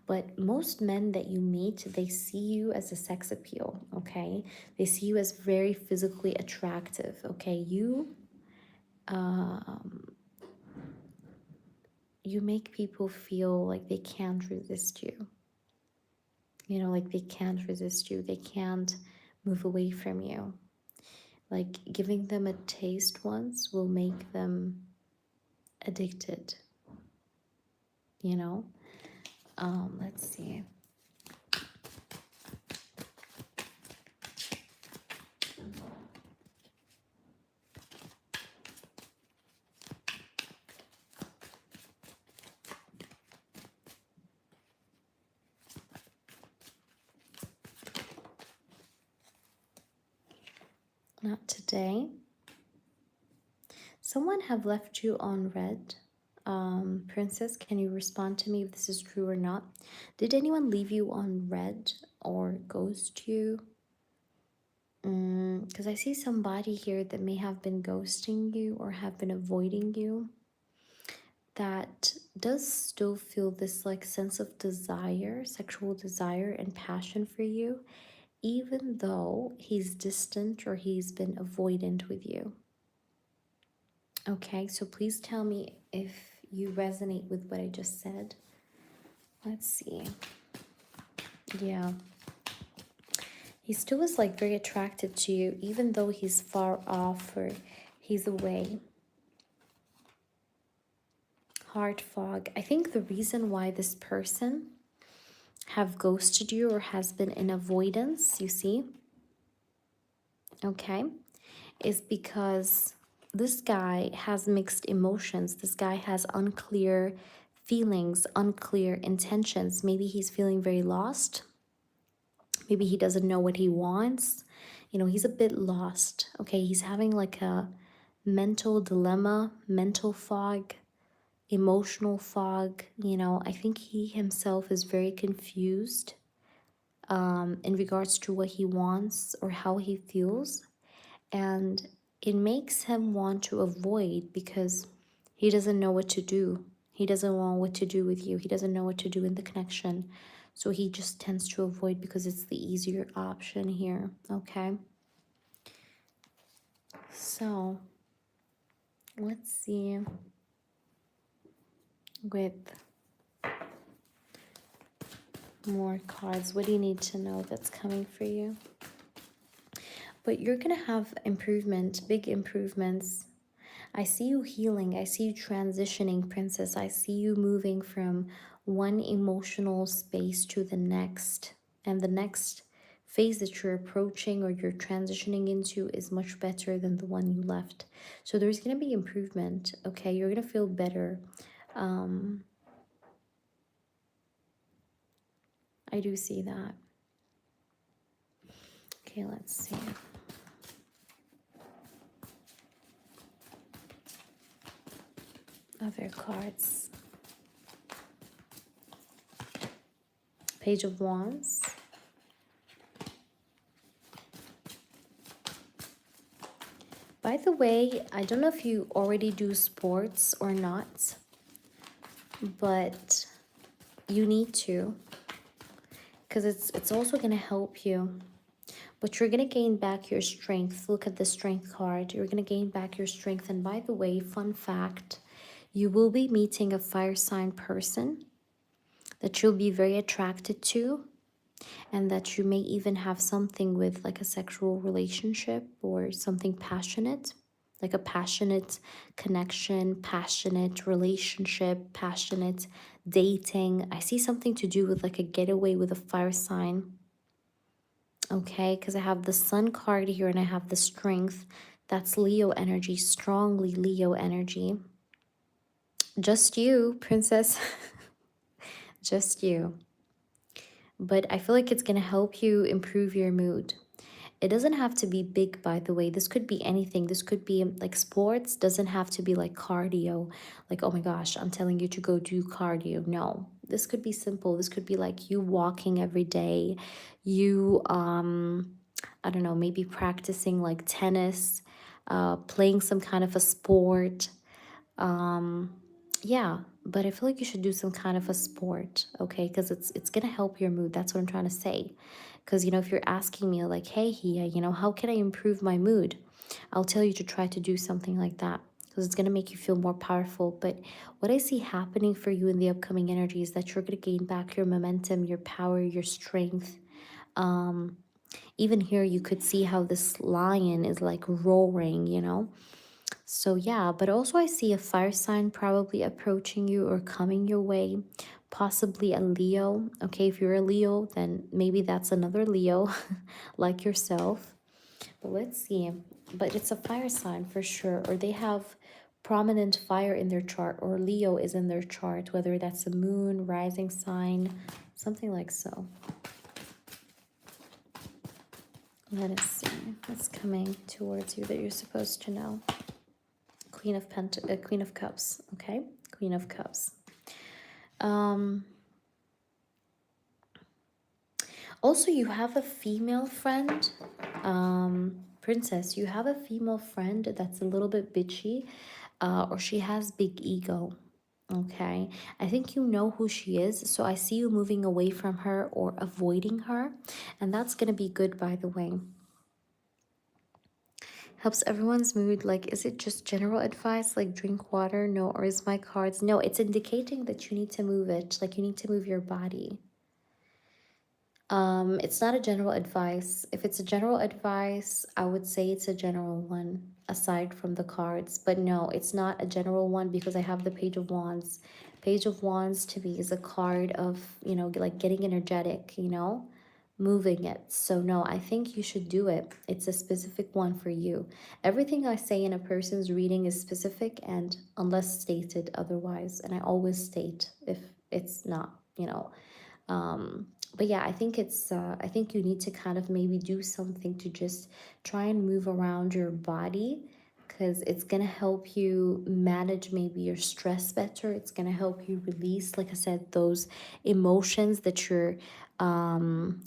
But most men that you meet, they see you as a sex appeal, okay? They see you as very physically attractive, okay? Um, you make people feel like they can't resist you. You know, like they can't resist you. They can't move away from you. Like giving them a taste once will make them addicted, you know? Let's see. Not today. Someone have left you on red. Princess, can you respond to me if this is true or not? Did anyone leave you on red or ghost you? Because I see somebody here that may have been ghosting you or have been avoiding you, that does still feel this like sense of desire, sexual desire and passion for you, even though he's distant or he's been avoidant with you. Okay, so please tell me if you resonate with what I just said. Let's see. Yeah. He still is like very attracted to you, even though he's far off or he's away. Heart fog. I think the reason why this person have ghosted you or has been in avoidance, you see, okay, is because this guy has mixed emotions. This guy has unclear feelings, unclear intentions. Maybe he's feeling very lost. Maybe he doesn't know what he wants. You know, he's a bit lost. Okay, he's having like a mental dilemma, mental fog, emotional fog. You know, I think he himself is very confused in regards to what he wants or how he feels. And it makes him want to avoid because he doesn't know what to do. He doesn't know what to do with you. He doesn't know what to do in the connection. So he just tends to avoid because it's the easier option here, okay? So let's see with more cards. What do you need to know that's coming for you? But you're going to have improvement, big improvements. I see you healing. I see you transitioning, Princess. I see you moving from one emotional space to the next. And the next phase that you're approaching or you're transitioning into is much better than the one you left. So there's going to be improvement, okay? You're going to feel better. I do see that. Okay, let's see. Other cards. Page of Wands. By the way, I don't know if you already do sports or not, but you need to, because it's also going to help you. But you're going to gain back your strength. Look at the strength card. You're going to gain back your strength. And by the way, fun fact, you will be meeting a fire sign person that you'll be very attracted to, and that you may even have something with, like a sexual relationship or something passionate, like a passionate connection, passionate relationship, passionate dating. I see something to do with like a getaway with a fire sign. Okay, because I have the Sun card here and I have the Strength. That's Leo energy, strongly Leo energy. Just you, Princess. Just you. But I feel like it's going to help you improve your mood. It doesn't have to be big, by the way. This could be anything. This could be like sports, doesn't have to be like cardio. Like, oh my gosh, I'm telling you to go do cardio. No, this could be simple. This could be like you walking every day, you, I don't know, maybe practicing like tennis, playing some kind of a sport. Um, yeah, but I feel like you should do some kind of a sport, okay? Because it's gonna help your mood. That's what I'm trying to say. Because, you know, if you're asking me like, hey, Hia, you know, how can I improve my mood? I'll tell you to try to do something like that because it's gonna make you feel more powerful. But what I see happening for you in the upcoming energy is that you're gonna gain back your momentum, your power, your strength. Um, Even here, you could see how this lion is like roaring, you know? So yeah, but also I see a fire sign probably approaching you or coming your way, possibly a Leo. Okay, if you're a Leo, then maybe that's another Leo like yourself. But let's see. But it's a fire sign for sure, or they have prominent fire in their chart, or Leo is in their chart, whether that's a moon, rising sign, something like so. Let us see what's coming towards you that you're supposed to know. Queen of Cups, okay? Queen of Cups. Also, you have a female friend, Princess. You have a female friend that's a little bit bitchy, or she has big ego. Okay, I think you know who she is, so I see you moving away from her or avoiding her, and that's gonna be good, by the way. Helps everyone's mood. Like, is it just general advice, like drink water? No, or is my cards? No, it's indicating that you need to move it, like you need to move your body. It's not a general advice. If it's a general advice, I would say it's a general one aside from the cards. But no, it's not a general one because I have the Page of Wands. Page of Wands to me is a card of, you know, like getting energetic, you know, moving it. So no, I think you should do it. It's a specific one for you. Everything I say in a person's reading is specific and unless stated otherwise. And I always state if it's not, you know, but yeah, I think it's I think you need to kind of maybe do something to just try and move around your body because it's gonna help you manage maybe your stress better. It's gonna help you release, like I said, those emotions that you're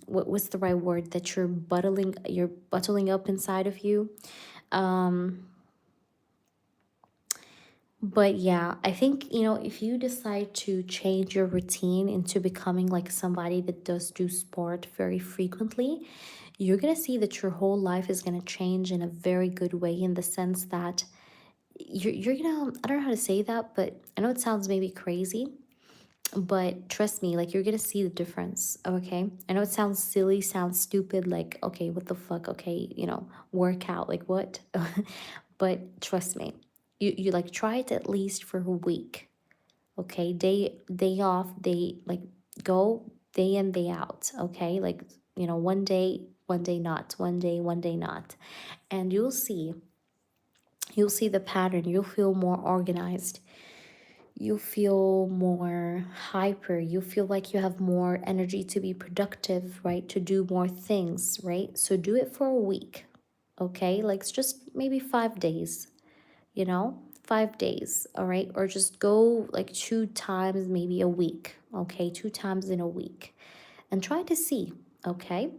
what's the right word, that you're bottling up inside of you. But yeah, I think, you know, if you decide to change your routine into becoming like somebody that does do sport very frequently, you're going to see that your whole life is going to change in a very good way, in the sense that you're going to, I don't know how to say that, but I know it sounds maybe crazy, but trust me, like you're going to see the difference, okay? I know it sounds silly, sounds stupid, like, okay, what the fuck? Okay, you know, work out, like what? But trust me, you like try it at least for a week, okay? Day off, day like go day in, day out, okay? Like, you know, one day not, one day not. And you'll see the pattern. You'll feel more organized. You feel more hyper. You feel like you have more energy to be productive, right? To do more things, right? So do it for a week, okay? Like it's just maybe 5 days, you know, 5 days, all right? Or just go like 2 times, maybe a week, okay? 2 times in a week and try to see, okay?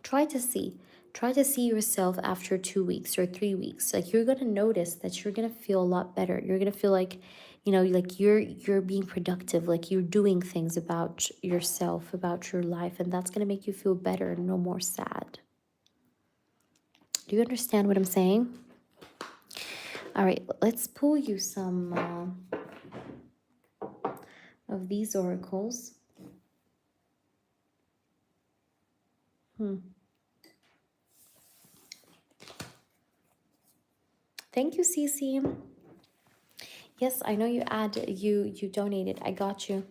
Try to see. Try to see yourself after 2 weeks or 3 weeks. Like you're gonna notice that you're gonna feel a lot better. You're gonna feel like, you know, like you're being productive, like you're doing things about yourself, about your life, and that's gonna make you feel better and no more sad. Do you understand what I'm saying? All right, let's pull you some of these oracles. Thank you, Cece. Yes, I know you donated. I got you.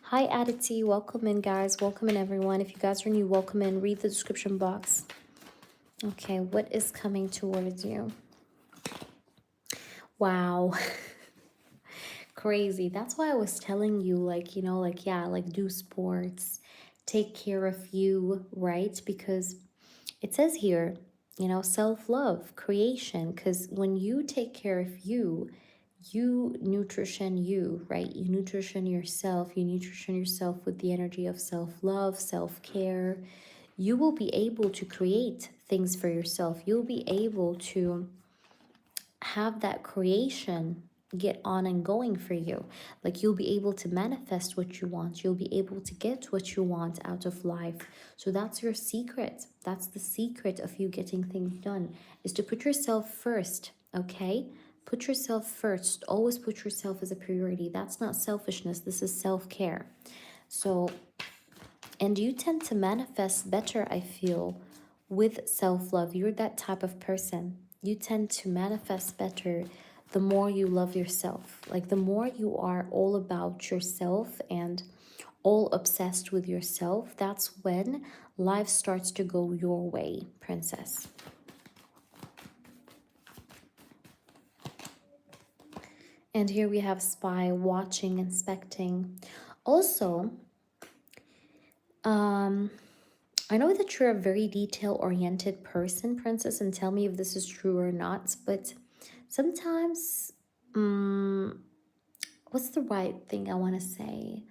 Hi, Aditi. Welcome in, guys. Welcome in, everyone. If you guys are new, welcome in. Read the description box. Okay, what is coming towards you? Wow. Crazy. That's why I was telling you, like, you know, like, yeah, like do sports, take care of you, right? Because It says here, you know, self-love, creation, because when you take care of you, you nutrition you, right? You nutrition yourself. You nutrition yourself with the energy of self-love, self-care. You will be able to create things for yourself. You'll be able to have that creation get on and going for you. Like you'll be able to manifest what you want. You'll be able to get what you want out of life. So that's your secret. That's the secret of you getting things done, is to put yourself first, okay? Put yourself first. Always put yourself as a priority. That's not selfishness. This is self-care. So, and you tend to manifest better, I feel, with self-love. You're that type of person. You tend to manifest better the more you love yourself. Like the more you are all about yourself and all obsessed with yourself, that's when life starts to go your way, princess. And here we have spy, watching, inspecting. Also, I know that you're a very detail-oriented person, princess, and tell me if this is true or not, but sometimes, what's the right thing I want to say?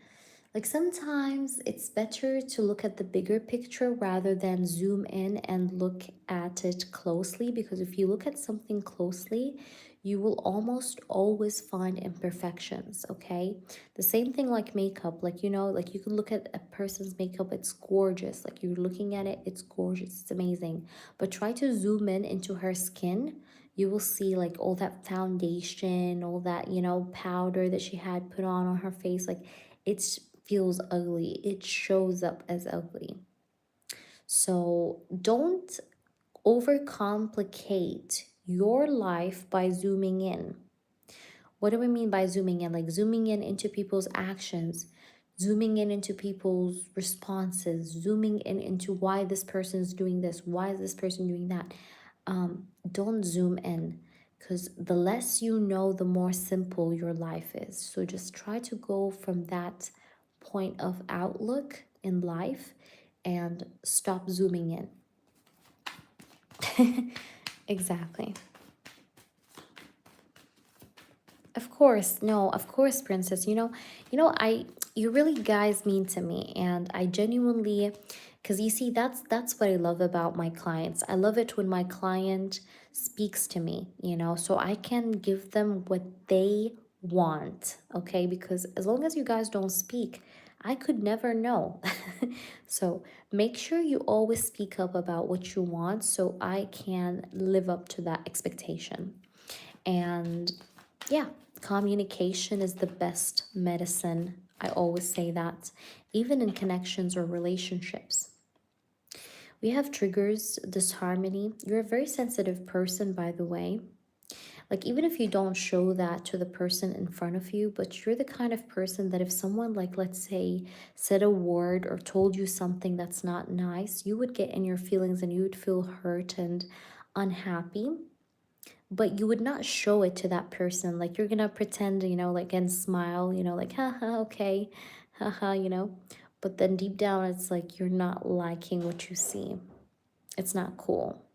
Like sometimes it's better to look at the bigger picture rather than zoom in and look at it closely, because if you look at something closely, you will almost always find imperfections, okay? The same thing like makeup, like, you know, like you can look at a person's makeup, it's gorgeous. Like you're looking at it, it's gorgeous, it's amazing. But try to zoom in into her skin, you will see like all that foundation, all that, you know, powder that she had put on her face. Like it feels ugly. It shows up as ugly. So don't overcomplicate your life by zooming in. What do I mean by zooming in? Like zooming in into people's actions, zooming in into people's responses, zooming in into why this person's doing this, why is this person doing that. Don't zoom in, because the less you know, the more simple your life is. So just try to go from that point of outlook in life and stop zooming in. Exactly. Of course, no, of course, princess. You really guys mean to me, and I genuinely, because you see, that's what I love about my clients. I love it when my client speaks to me, you know, so I can give them what they want, okay? Because as long as you guys don't speak, I could never know. So make sure you always speak up about what you want so I can live up to that expectation. And yeah, communication is the best medicine. I always say that, even in connections or relationships. We have triggers, disharmony. You're a very sensitive person, by the way. Like, even if you don't show that to the person in front of you, but you're the kind of person that if someone, like, let's say, said a word or told you something that's not nice, you would get in your feelings and you would feel hurt and unhappy, but you would not show it to that person. Like you're gonna pretend, you know, like, and smile, you know, like haha, okay, haha, you know, but then deep down it's like you're not liking what you see. It's not cool.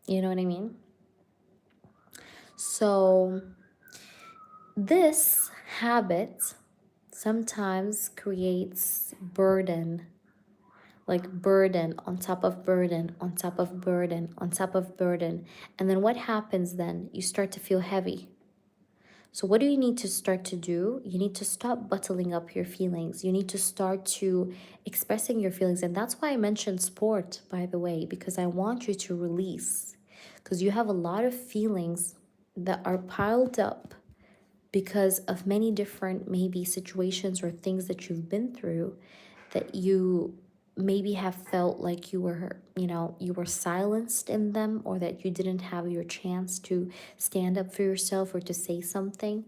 You know what I mean? So this habit sometimes creates burden, like burden on top of burden on top of burden on top of burden. And then what happens then? You start to feel heavy. So what do you need to start to do? You need to stop bottling up your feelings. You need to start to expressing your feelings. And that's why I mentioned sport, by the way, because I want you to release. Because you have a lot of feelings that are piled up because of many different maybe situations or things that you've been through, that you maybe have felt like you were, you know, you were silenced in them, or that you didn't have your chance to stand up for yourself or to say something.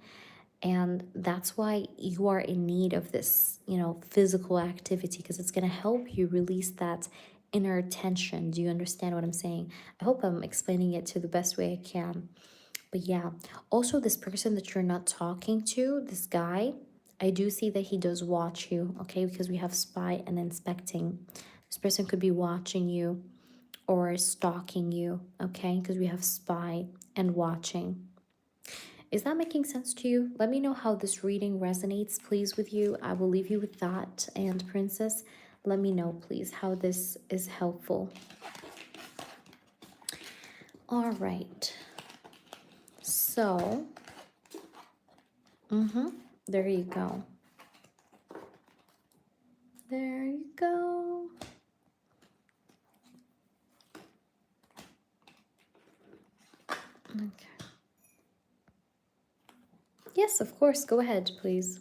And that's why you are in need of this, you know, physical activity, because it's going to help you release that inner tension. Do you understand what I'm saying? I hope I'm explaining it to the best way I can. But yeah, also this person that you're not talking to, this guy, I do see that he does watch you, okay? Because we have spy and inspecting. This person could be watching you or stalking you, okay? Because we have spy and watching. Is that making sense to you? Let me know how this reading resonates, please, with you. I will leave you with that. And Princess, let me know, please, how this is helpful. All right. So, there you go. There you go. Okay. Yes, of course. Go ahead, please.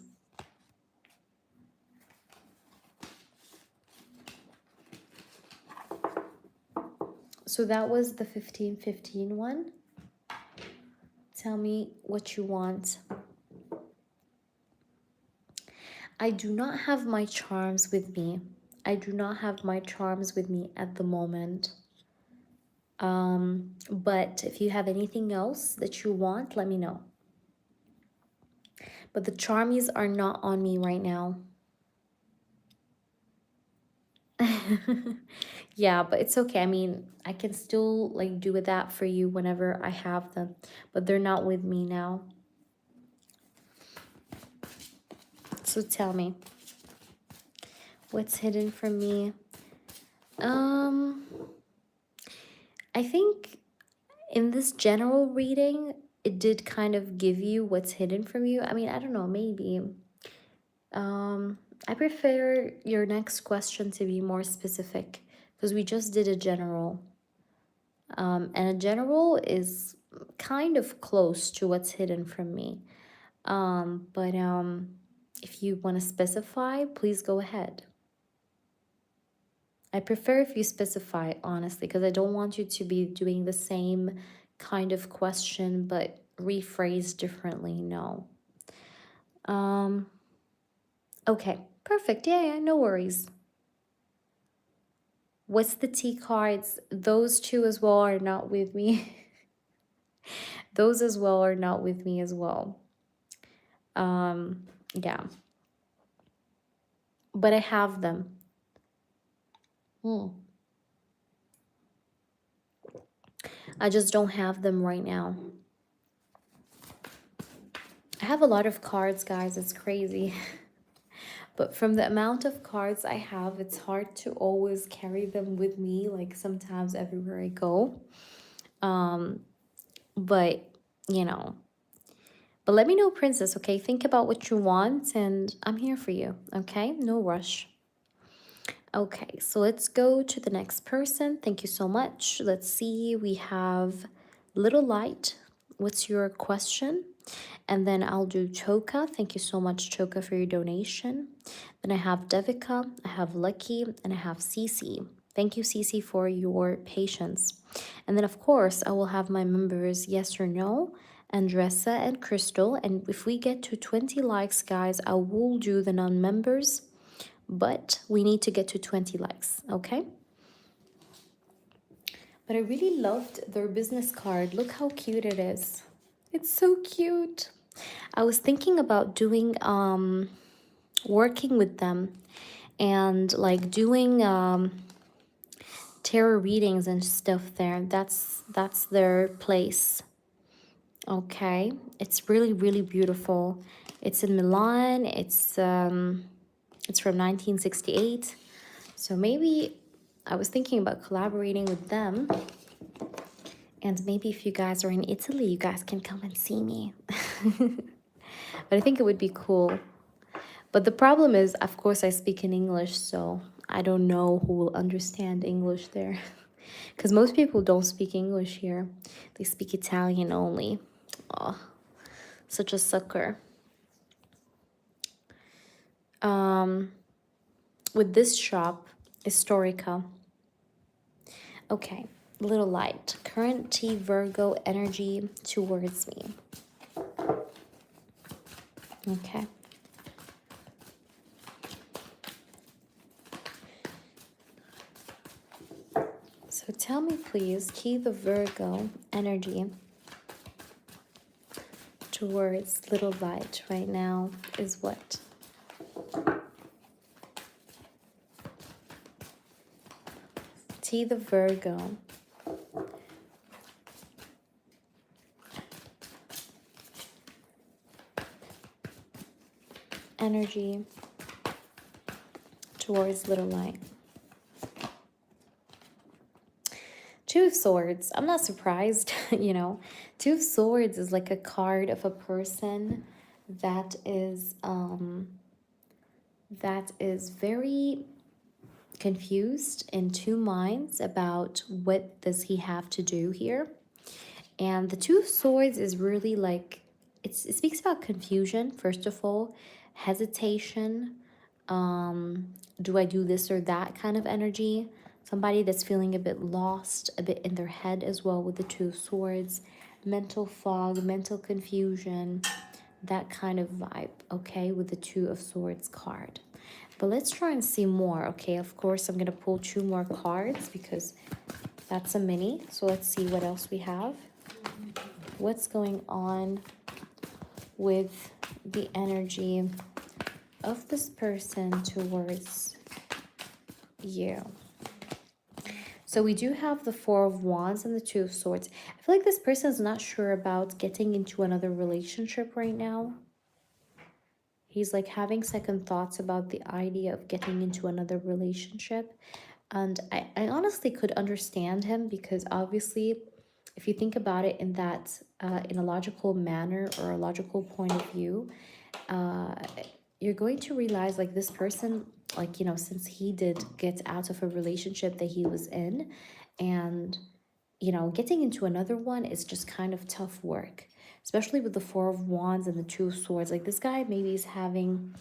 So that was the 1515 one. Tell me what you want. I do not have my charms with me. I do not have my charms with me at the moment. But if you have anything else that you want, let me know. But the charmies are not on me right now. Yeah, but it's okay. I mean, I can still like do that for you whenever I have them, but they're not with me now. So tell me, what's hidden from me? I think in this general reading, it did kind of give you what's hidden from you. I mean, I don't know, maybe. I prefer your next question to be more specific because we just did a general. And a general is kind of close to what's hidden from me. But if you want to specify, please go ahead. I prefer if you specify, honestly, because I don't want you to be doing the same kind of question but rephrased differently. No. Okay, perfect. Yeah, no worries. What's the T cards? Those two as well are not with me. Those as well are not with me as well. Yeah. But I have them. I just don't have them right now. I have a lot of cards, guys. It's crazy. But from the amount of cards I have, it's hard to always carry them with me, like sometimes everywhere I go. But, you know. But let me know, Princess, okay? Think about what you want, and I'm here for you, okay? No rush. Okay, so let's go to the next person. Thank you so much. Let's see. We have Little Light. What's your question? And then I'll do Choka. Thank you so much, Choka, for your donation. Then I have Devika, I have Lucky, and I have Cece. Thank you, Cece, for your patience. And then, of course, I will have my members yes or no, Andressa and Crystal. And if we get to 20 likes, guys, I will do the non-members. But we need to get to 20 likes, okay? But I really loved their business card. Look how cute it is. It's so cute. I was thinking about doing working with them and like doing tarot readings and stuff there. That's their place. Okay, it's really, really beautiful. It's in Milan. It's from 1968. So maybe I was thinking about collaborating with them. And maybe if you guys are in Italy, you guys can come and see me. But I think it would be cool. But the problem is, of course, I speak in English, so I don't know who will understand English there. Because most people don't speak English here. They speak Italian only. Oh, such a sucker. With this shop, Historica. Okay, Little Light. Current T Virgo energy towards me. Okay. So tell me, please, key the Virgo energy towards Little Light right now is what? T the Virgo. Energy towards Little Light. Two of Swords. I'm not surprised, you know. Two of Swords is like a card of a person that is very confused, in two minds about what does he have to do here. And the Two of Swords is really like, it speaks about confusion, first of all, hesitation, do I do this or that kind of energy. Somebody that's feeling a bit lost, a bit in their head as well with the Two of Swords, mental fog, mental confusion, that kind of vibe, okay, with the Two of Swords card. But let's try and see more, okay? Of course, I'm going to pull two more cards because that's a mini. So let's see what else we have. What's going on with the energy of this person towards you? So we do have the Four of Wands and the Two of Swords. I feel like this person is not sure about getting into another relationship right now. He's like having second thoughts about the idea of getting into another relationship. And I honestly could understand him, because obviously, if you think about it in that, in a logical manner or a logical point of view, you're going to realize like this person, like, you know, since he did get out of a relationship that he was in, and, you know, getting into another one is just kind of tough work, especially with the Four of Wands and the Two of Swords. Like this guy maybe is having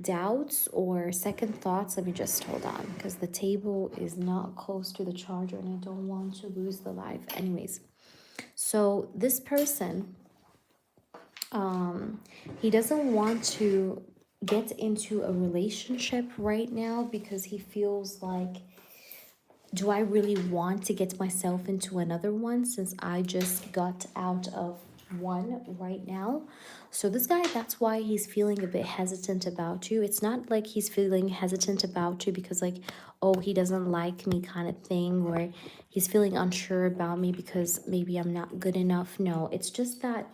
doubts or second thoughts. Let me just hold on, because the table is not close to the charger and I don't want to lose the live. Anyways, so this person, he doesn't want to get into a relationship right now because he feels like, do I really want to get myself into another one since I just got out of one right now? So this guy, that's why he's feeling a bit hesitant about you. It's not like he's feeling hesitant about you because like, oh, he doesn't like me kind of thing, or he's feeling unsure about me because maybe I'm not good enough. No, it's just that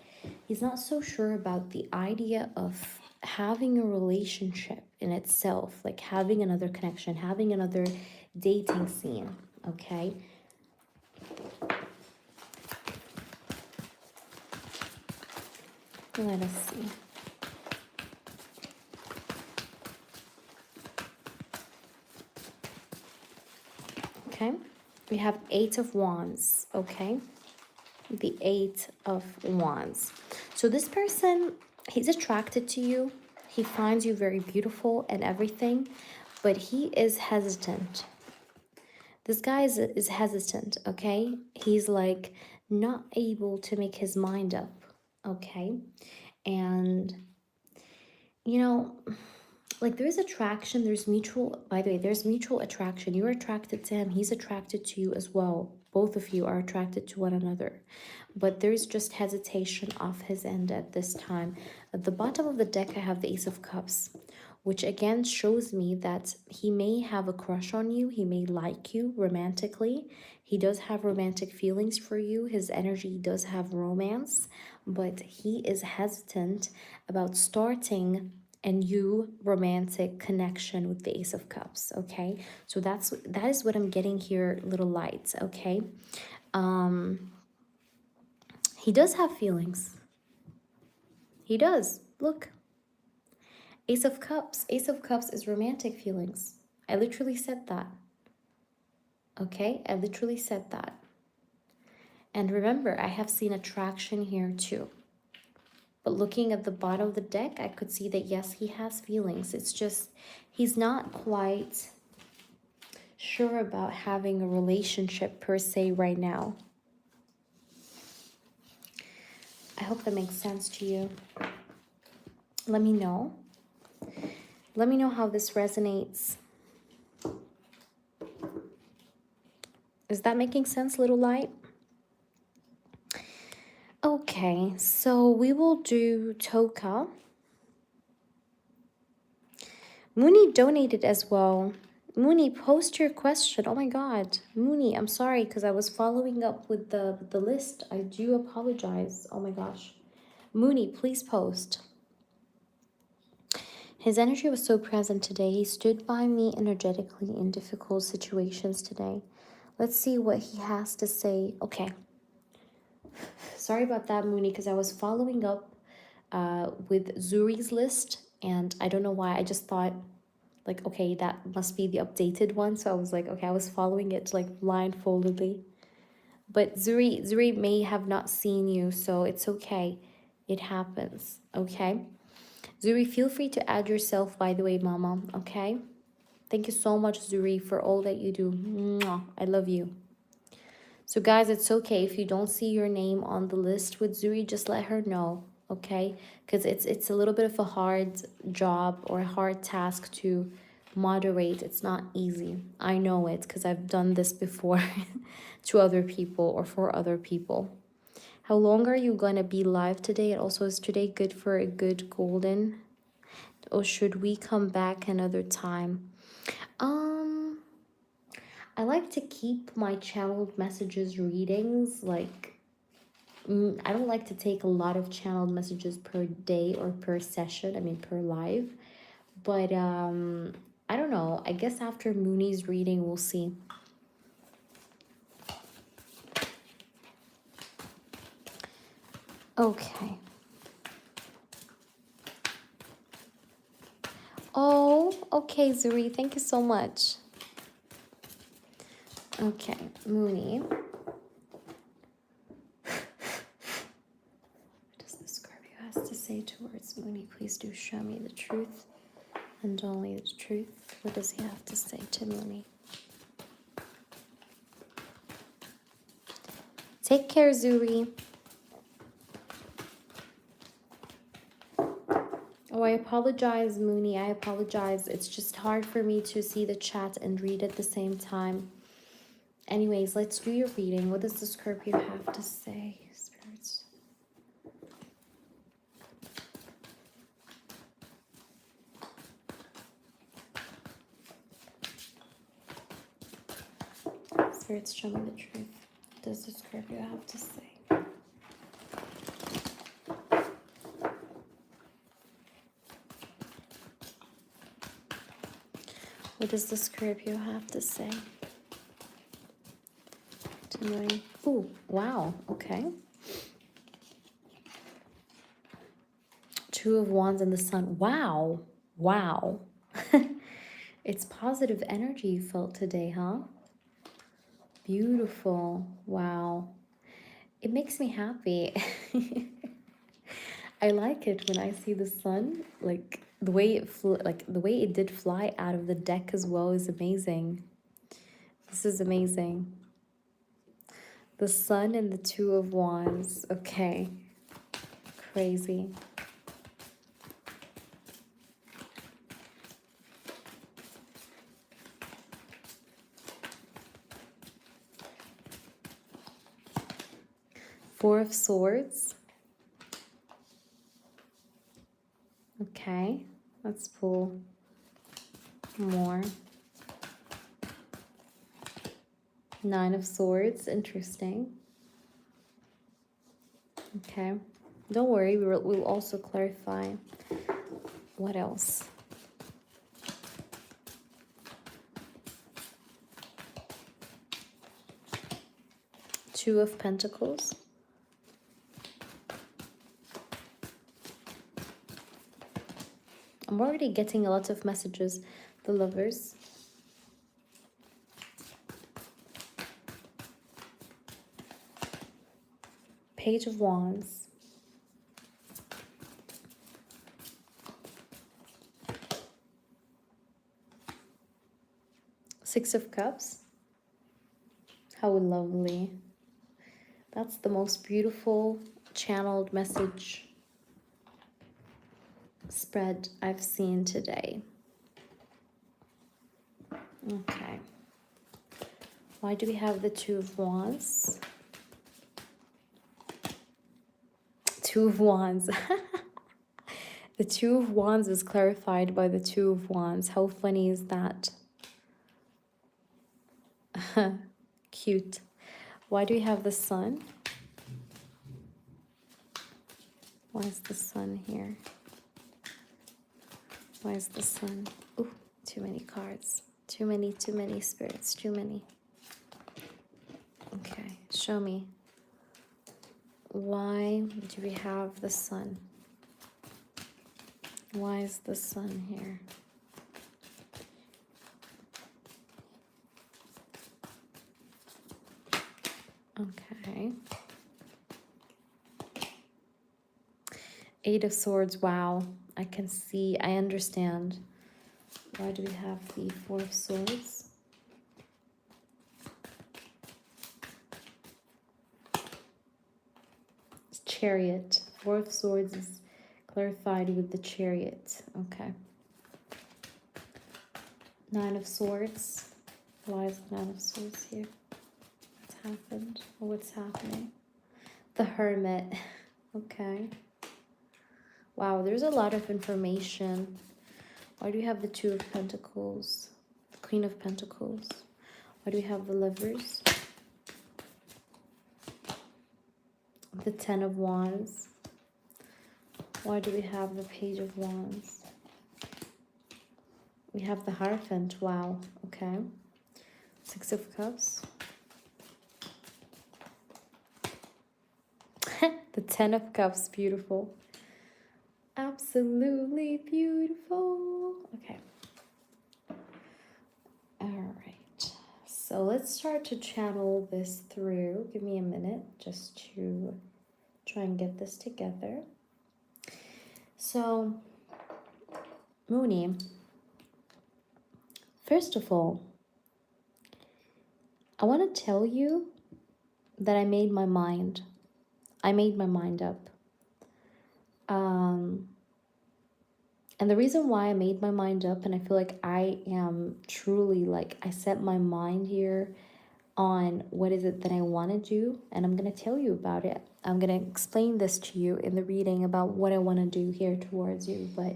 he's not so sure about the idea of having a relationship in itself, like having another connection, having another dating scene, okay? Let us see. Okay, we have Eight of Wands, okay? The Eight of Wands. So this person, he's attracted to you. He finds you very beautiful and everything, but he is hesitant. This guy is hesitant, okay? He's like not able to make his mind up, okay? And, you know, like there is attraction, there's mutual, by the way, there's mutual attraction. You're attracted to him, he's attracted to you as well. Both of you are attracted to one another. But there's just hesitation off his end at this time. At the bottom of the deck, I have the Ace of Cups, which again shows me that he may have a crush on you. He may like you romantically. He does have romantic feelings for you. His energy does have romance, but he is hesitant about starting a new romantic connection with the Ace of Cups, okay? So that is what I'm getting here, little lights, okay? He does have feelings. He does. Look. Ace of Cups. Ace of Cups is romantic feelings. I literally said that. Okay? I literally said that. And remember, I have seen attraction here too. But looking at the bottom of the deck, I could see that yes, he has feelings. It's just he's not quite sure about having a relationship per se right now. I hope that makes sense to you. Let me know. Let me know how this resonates. Is that making sense, little light? Okay, so we will do Toka. Mooney donated as well. Mooney, post your question. Oh my God. Mooney, I'm sorry because I was following up with the list. I do apologize. Oh my gosh. Mooney, please post. His energy was so present today. He stood by me energetically in difficult situations today. Let's see what he has to say. Okay. Sorry about that, Mooney, because I was following up with Zuri's list, and I don't know why. I just thought, like, okay, that must be the updated one. So I was like, okay, I was following it like blindfoldedly. But Zuri may have not seen you, so it's okay. It happens, okay? Zuri, feel free to add yourself, by the way, Mama, okay? Thank you so much, Zuri, for all that you do. Mwah, I love you. So, guys, it's okay if you don't see your name on the list with Zuri, just let her know, okay? Because it's a little bit of a hard job or a hard task to moderate. It's not easy. I know it because I've done this before to other people or for other people. How long are you gonna be live today? And also, is today good for a good golden? Or should we come back another time? I like to keep my channeled messages readings like I don't like to take a lot of channeled messages per day or per session, I mean per live. But I don't know. I guess after Mooney's reading we'll see. Okay. Oh, okay, Zuri. Thank you so much. Okay, Mooney. What does the Scorpio has to say towards Mooney? Please do show me the truth and only the truth. What does he have to say to Mooney? Take care, Zuri. Oh, I apologize, Mooney. I apologize. It's just hard for me to see the chat and read at the same time. Anyways, let's do your reading. What does the Scorpio have to say, spirits? Spirits, show me the truth. What does the Scorpio have to say? What does the Scorpio have to say to Mooney? Ooh, wow. Okay. Two of Wands and the Sun. Wow. Wow. It's positive energy you felt today, huh? Beautiful. Wow. It makes me happy. I like it when I see the sun, like the way it did fly out of the deck as well is amazing. This is amazing. The Sun and the Two of Wands. Okay. Crazy. Four of Swords. Okay. Let's pull more. Nine of Swords. Interesting. Okay. Don't worry. We'll also clarify. What else? Two of Pentacles. I'm already getting a lot of messages. The Lovers. Page of Wands. Six of Cups. How lovely. That's the most beautiful channeled message spread I've seen today. Okay. Why do we have the Two of Wands? Two of Wands. The Two of Wands is clarified by the Two of Wands. How funny is that? Cute. Why do we have the sun? Why is the sun here? Why is the sun? Ooh, too many cards. Too many spirits. Too many. Okay, show me. Why do we have the sun? Why is the sun here? Okay. Eight of Swords. Wow. I can see. I understand. Why do we have the Four of Swords? Chariot. Four of Swords is clarified with the Chariot. Okay. Nine of Swords. Why is the Nine of Swords here? What's happened? Or what's happening? The Hermit. Okay. Wow, there's a lot of information. Why do we have the Two of Pentacles? The Queen of Pentacles. Why do we have the Lovers? The Ten of Wands. Why do we have the Page of Wands? We have the Hierophant. Wow. Okay. Six of Cups. The Ten of Cups. Beautiful. Absolutely beautiful. Okay. All right. So let's start to channel this through. Give me a minute just to try and get this together. So, Mooney, first of all, I want to tell you that I made my mind. I made my mind up. And the reason why I made my mind up, and I feel like I am truly like, I set my mind here on what is it that I want to do, and I'm going to tell you about it. I'm going to explain this to you in the reading about what I want to do here towards you, but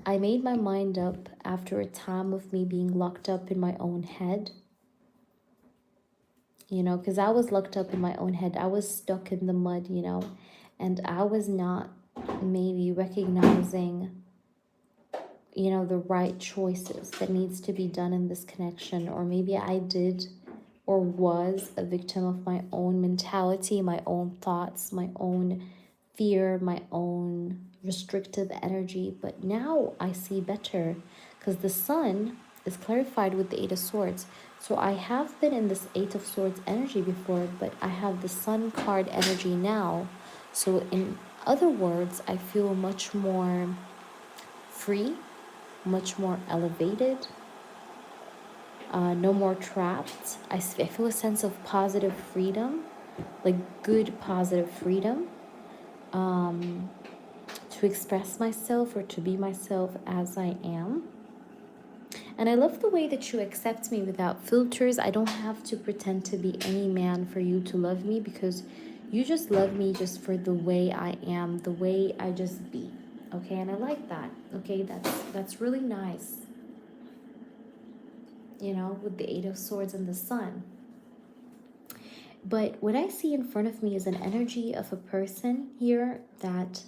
I made my mind up after a time of me being locked up in my own head. You know, because I was locked up in my own head. I was stuck in the mud, you know, and I was not maybe recognizing, you know, the right choices that needs to be done in this connection. Or maybe I did or was a victim of my own mentality, my own thoughts, my own fear, my own restrictive energy. But now I see better because the sun is clarified with the Eight of Swords. So I have been in this Eight of Swords energy before, but I have the Sun card energy now. So in other words, I feel much more free, much more elevated, no more trapped. I feel a sense of positive freedom, like good positive freedom, to express myself or to be myself as I am. And I love the way that you accept me without filters. I don't have to pretend to be any man for you to love me, because you just love me just for the way I am, the way I just be. Okay, and I like that. Okay, that's really nice. You know, with the Eight of Swords and the Sun. But what I see in front of me is an energy of a person here that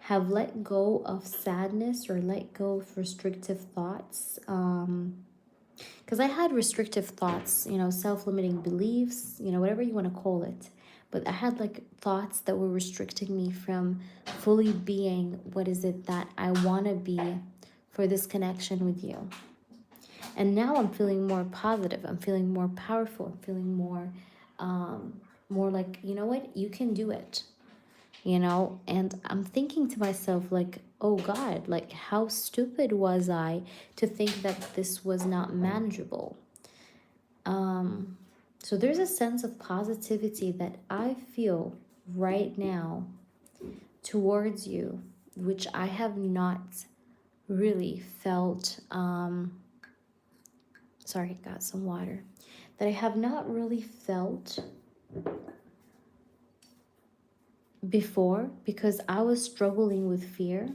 have let go of sadness or let go of restrictive thoughts. Because I had restrictive thoughts, you know, self-limiting beliefs, you know, whatever you want to call it. But I had like thoughts that were restricting me from fully being what is it that I want to be for this connection with you. And now I'm feeling more positive. I'm feeling more powerful. I'm feeling more like, you know what, you can do it. You know, and I'm thinking to myself like, oh God, like how stupid was I to think that this was not manageable. So there's a sense of positivity that I feel right now towards you, which I have not really felt, sorry, got some water, that I have not really felt before, because I was struggling with fear.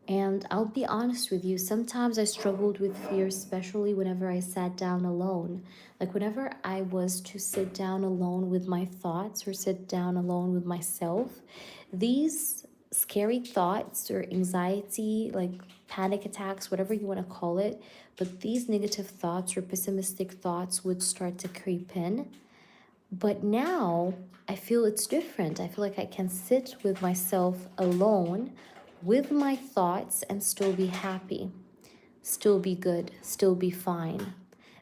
And I'll be honest with you, sometimes I struggled with fear, especially whenever I sat down alone. Like whenever I was to sit down alone with my thoughts or sit down alone with myself, these scary thoughts or anxiety, like panic attacks, whatever you want to call it, but these negative thoughts or pessimistic thoughts would start to creep in. But now I feel it's different. I feel like I can sit with myself alone with my thoughts and still be happy, still be good, still be fine.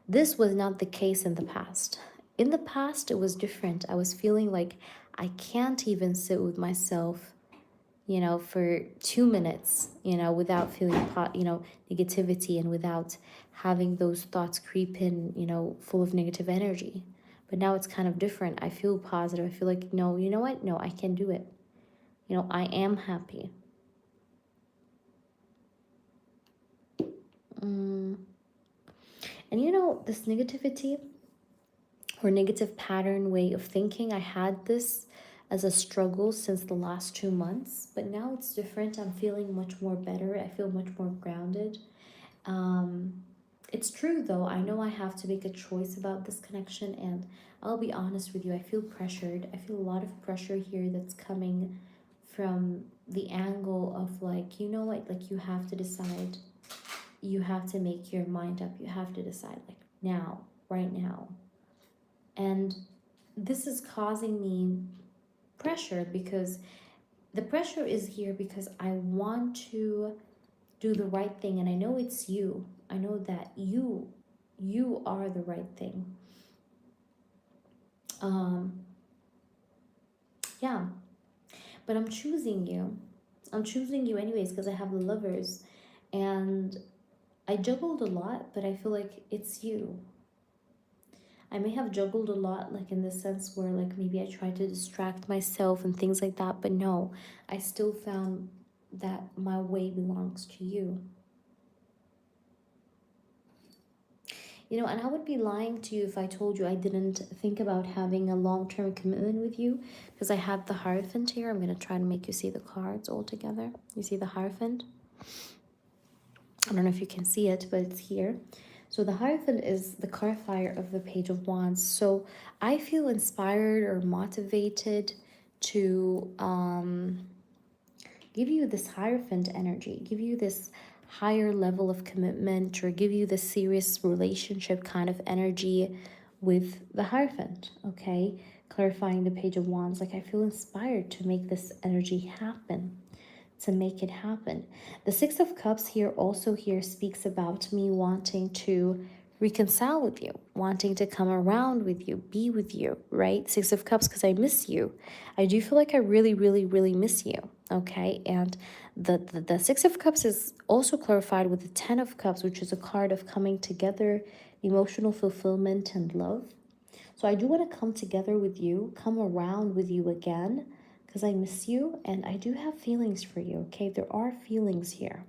This was not the case in the past. In the past, it was different. I was feeling like I can't even sit with myself, for 2 minutes, without feeling, negativity and without having those thoughts creep in, full of negative energy. But now it's kind of different. I feel positive. I feel like, no, you know what? No, I can do it. I am happy. Mm. And this negativity or negative pattern way of thinking, I had this as a struggle since the last 2 months, but now it's different. I'm feeling much more better. I feel much more grounded. Um, it's true though. I know I have to make a choice about this connection, and I'll be honest with you. I feel pressured. I feel a lot of pressure here that's coming from the angle of like, you know what, like you have to decide. You have to make your mind up. You have to decide like now, right now. And this is causing me pressure because the pressure is here because I want to do the right thing, and I know it's you. I know that you are the right thing. Um yeah, but I'm choosing you. I'm choosing you anyways because I have the Lovers, and I juggled a lot, but I feel like it's you. I may have juggled a lot, like in the sense where, like, maybe I tried to distract myself and things like that, but no, I still found that my way belongs to you. And I would be lying to you if I told you I didn't think about having a long term commitment with you because I have the Hierophant here. I'm going to try to make you see the cards all together. You see the Hierophant? I don't know if you can see it, but it's here. So the Hierophant is the clarifier of the Page of Wands. So I feel inspired or motivated to give you this Hierophant energy, give you this higher level of commitment, or give you this serious relationship kind of energy with the Hierophant, okay? Clarifying the Page of Wands. Like I feel inspired to make this energy happen, to make it happen. The Six of Cups here speaks about me wanting to reconcile with you, wanting to come around with you, be with you, right? Six of Cups, because I miss you. I do feel like I really, really, really miss you, okay? And the Six of Cups is also clarified with the Ten of Cups, which is a card of coming together, emotional fulfillment, and love. So I do want to come together with you, come around with you again, because I miss you and I do have feelings for you, okay? There are feelings here.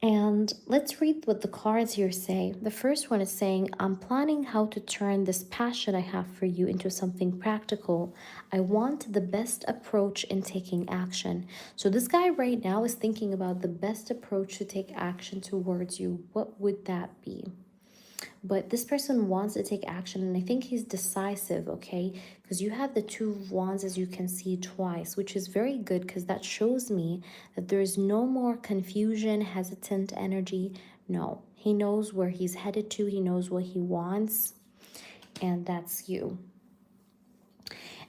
And let's read what the cards here say. The first one is saying, I'm planning how to turn this passion I have for you into something practical. I want the best approach in taking action. So this guy right now is thinking about the best approach to take action towards you. What would that be? But this person wants to take action, and I think he's decisive, okay? Because you have the Two of Wands, as you can see, twice, which is very good because that shows me that there is no more confusion, hesitant energy. No, he knows where he's headed to. He knows what he wants, and that's you.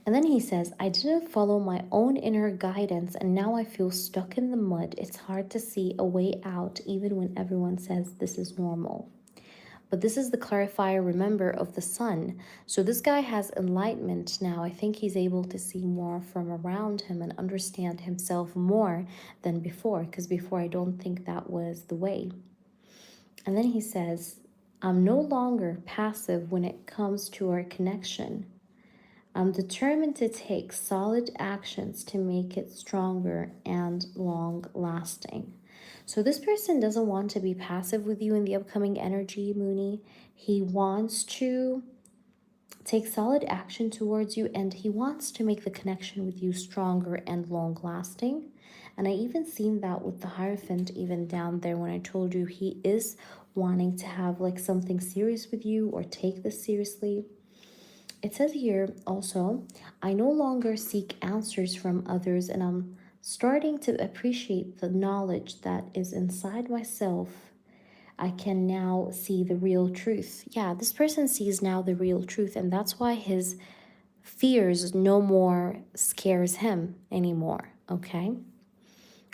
And then he says, I didn't follow my own inner guidance, and now I feel stuck in the mud. It's hard to see a way out, even when everyone says this is normal. But this is the clarifier, remember, of the sun. So this guy has enlightenment now. I think he's able to see more from around him and understand himself more than before, because before I don't think that was the way. And then he says, I'm no longer passive when it comes to our connection. I'm determined to take solid actions to make it stronger and long lasting. So this person doesn't want to be passive with you in the upcoming energy, Mooney. He wants to take solid action towards you, and he wants to make the connection with you stronger and long lasting. And I even seen that with the Hierophant even down there when I told you he is wanting to have like something serious with you or take this seriously. It says here also, I no longer seek answers from others, and I'm starting to appreciate the knowledge that is inside myself. I can now see the real truth. Yeah, this person sees now the real truth, and that's why his fears no more scares him anymore, okay?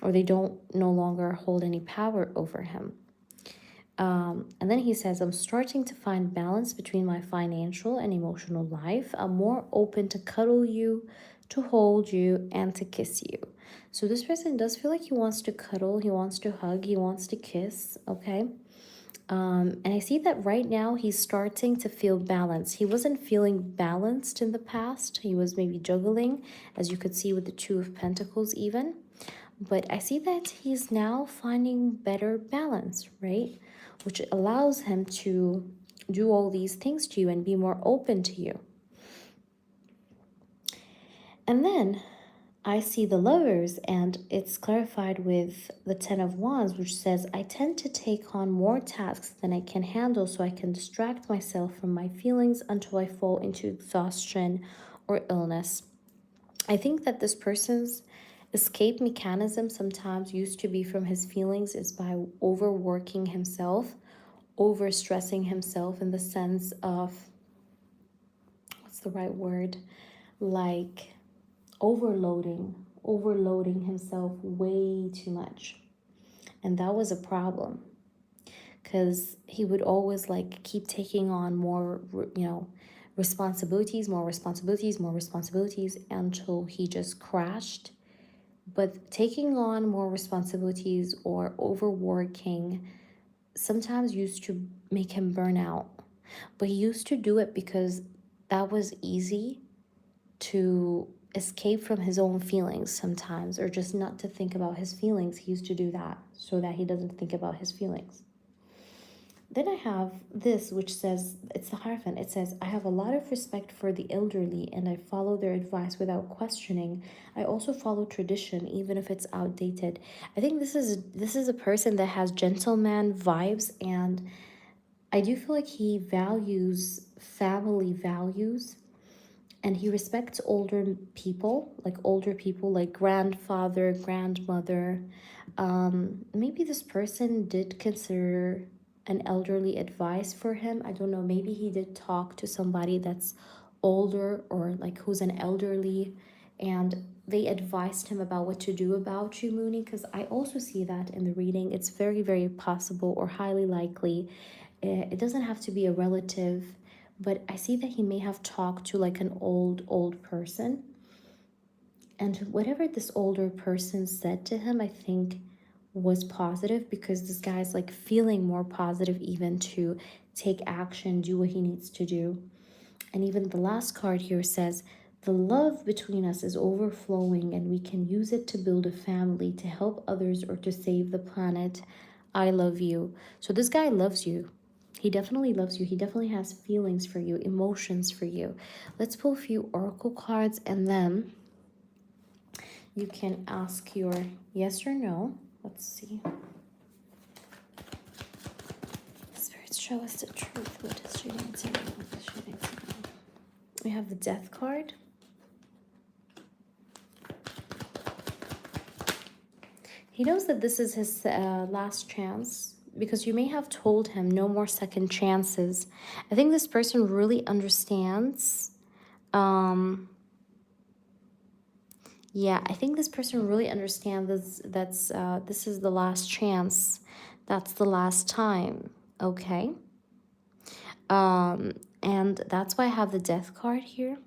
Or they don't no longer hold any power over him. And then he says, I'm starting to find balance between my financial and emotional life. I'm more open to cuddle you, to hold you, and to kiss you. So this person does feel like he wants to cuddle, he wants to hug, he wants to kiss, okay? And I see that right now he's starting to feel balanced. He wasn't feeling balanced in the past. He was maybe juggling, as you could see with the Two of Pentacles even. But I see that he's now finding better balance, right? Which allows him to do all these things to you and be more open to you. And then I see the Lovers, and it's clarified with the Ten of Wands, which says, I tend to take on more tasks than I can handle so I can distract myself from my feelings until I fall into exhaustion or illness. I think that this person's escape mechanism sometimes used to be from his feelings is by overworking himself, overstressing himself in the sense of, what's the right word? Like overloading himself way too much. And that was a problem because he would always like keep taking on more, responsibilities, more responsibilities, more responsibilities until he just crashed. But taking on more responsibilities or overworking sometimes used to make him burn out. But he used to do it because that was easy to escape from his own feelings sometimes, or just not to think about his feelings. He used to do that so that he doesn't think about his feelings. Then I have this, which says, it's the Hierophant. It says, I have a lot of respect for the elderly and I follow their advice without questioning. I also follow tradition, even if it's outdated. I think this is a person that has gentleman vibes, and I do feel like he values family values, and he respects older people, like grandfather, grandmother. Maybe this person did consider an elderly advice for him. I don't know, maybe he did talk to somebody that's older or like who's an elderly, and they advised him about what to do about you, Mooney, because I also see that in the reading. It's very, very possible or highly likely. It doesn't have to be a relative, but I see that he may have talked to like an old person, and whatever this older person said to him, I think was positive, because this guy's like feeling more positive even to take action, do what he needs to do. And even the last card here says, the love between us is overflowing and we can use it to build a family, to help others, or to save the planet. I love you. So this guy loves you. He definitely loves you. He definitely has feelings for you, emotions for you. Let's pull a few oracle cards, and then you can ask your yes or no. Let's see. Spirits, show us the truth. What is she needs to know? What does she need to know? We have the Death card. He knows that this is his last chance, because you may have told him no more second chances. I think this person really understands. Yeah, I think this person really understands this. This is the last chance. That's the last time. Okay. And that's why I have the Death card here.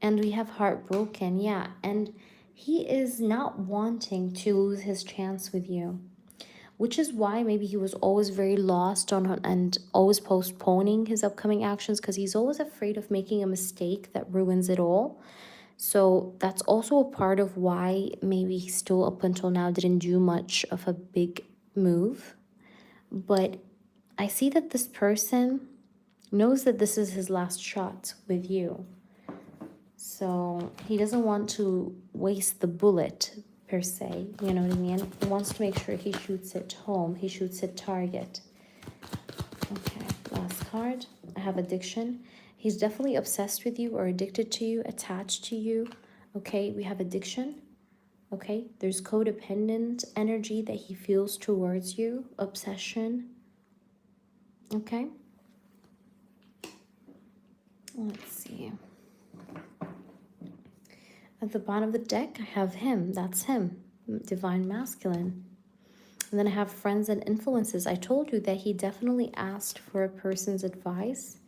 And we have Heartbroken. Yeah, and he is not wanting to lose his chance with you, which is why maybe he was always very lost on and always postponing his upcoming actions, because he's always afraid of making a mistake that ruins it all. So that's also a part of why maybe he still up until now didn't do much of a big move. But I see that this person knows that this is his last shot with you. So he doesn't want to waste the bullet per se, you know what I mean? He wants to make sure he shoots it home, he shoots it target. Okay, last card. I have addiction. He's definitely obsessed with you or addicted to you, attached to you. Okay, we have addiction. Okay, there's codependent energy that he feels towards you, obsession. Okay, let's see. At the bottom of the deck, I have him. That's him, divine masculine. And then I have friends and influences. I told you that he definitely asked for a person's advice.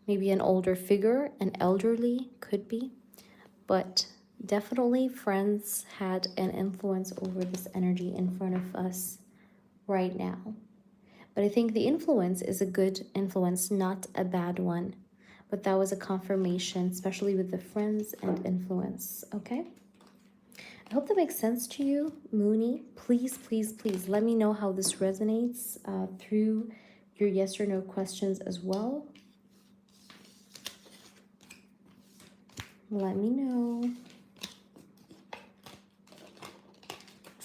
Maybe an older figure, an elderly, could be. But definitely friends had an influence over this energy in front of us right now. But I think the influence is a good influence, not a bad one. But that was a confirmation, especially with the friends and influence, okay? I hope that makes sense to you, Mooney. Please, please, please let me know how this resonates through your yes or no questions as well. Let me know.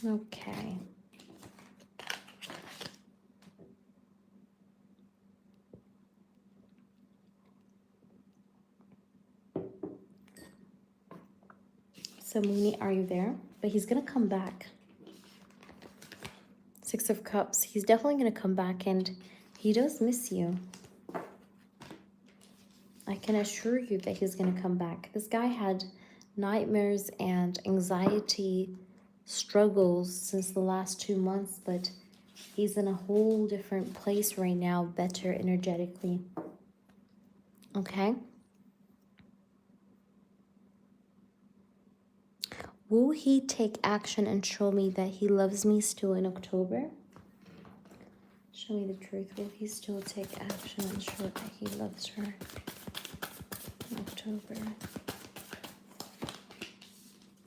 Okay. So Mooney, are you there? But he's going to come back. Six of Cups. He's definitely going to come back, and he does miss you. I can assure you that he's going to come back. This guy had nightmares and anxiety struggles since the last 2 months, but he's in a whole different place right now, better energetically. Okay? Will he take action and show me that he loves me still in October? Show me the truth. Will he still take action and show that he loves her in October?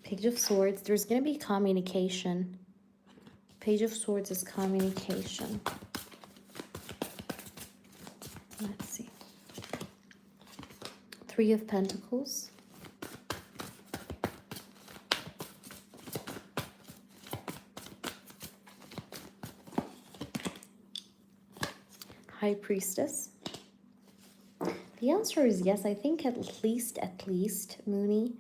Page of Swords. There's going to be communication. Page of Swords is communication. Let's see. Three of Pentacles. High Priestess. The answer is yes. I think at least, Mooney,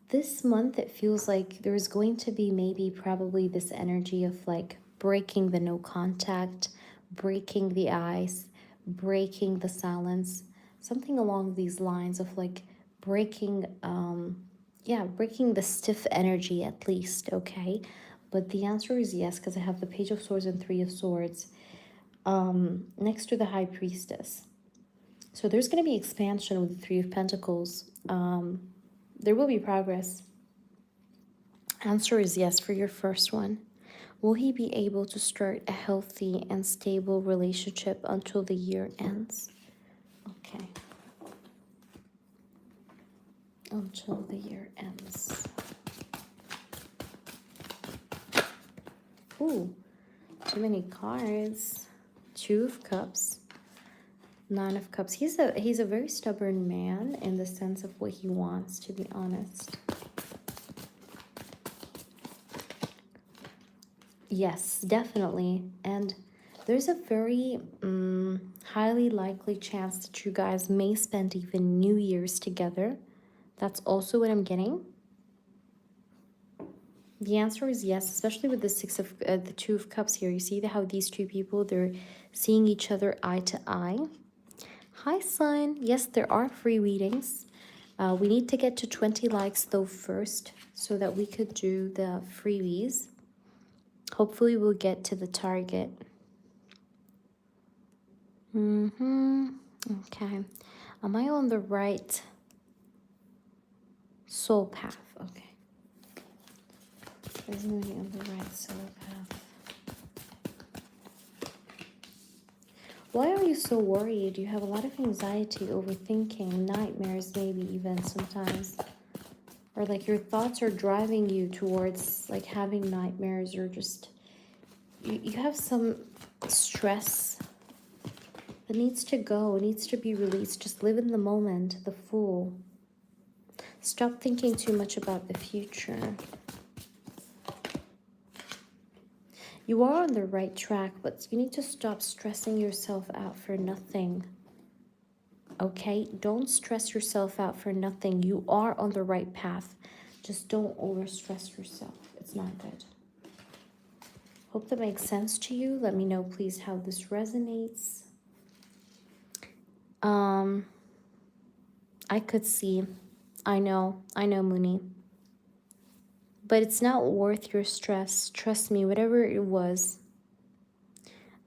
this month it feels like there's going to be maybe probably this energy of like breaking the no contact, breaking the ice, breaking the silence, something along these lines of like breaking, breaking the stiff energy at least, okay? But the answer is yes, because I have the Page of Swords and Three of Swords next to the High Priestess. So there's going to be expansion with the Three of Pentacles. There will be progress. Answer is yes for your first one. Will he be able to start a healthy and stable relationship until the year ends? Okay. Until the year ends. Ooh, too many cards. Two of Cups. Nine of Cups. He's a very stubborn man in the sense of what he wants, to be honest. Yes, definitely. And there's a very highly likely chance that you guys may spend even New Year's together. That's also what I'm getting. The answer is yes, especially with the Two of Cups here. You see how these two people, they're seeing each other eye to eye. Hi, Sun. Yes, there are free readings. We need to get to 20 likes, though, first, so that we could do the freebies. Hopefully, we'll get to the target. Okay. Am I on the right soul path? Okay. There's nobody on the right soul path. Why are you so worried? You have a lot of anxiety, overthinking, nightmares maybe even sometimes. Or like your thoughts are driving you towards like having nightmares, or just you have some stress that needs to go, needs to be released. Just live in the moment, the Fool. Stop thinking too much about the future. You are on the right track, but you need to stop stressing yourself out for nothing. Okay? Don't stress yourself out for nothing. You are on the right path. Just don't overstress yourself. It's not good. Hope that makes sense to you. Let me know, please, how this resonates. I could see. I know, Mooney. But it's not worth your stress. Trust me, whatever it was.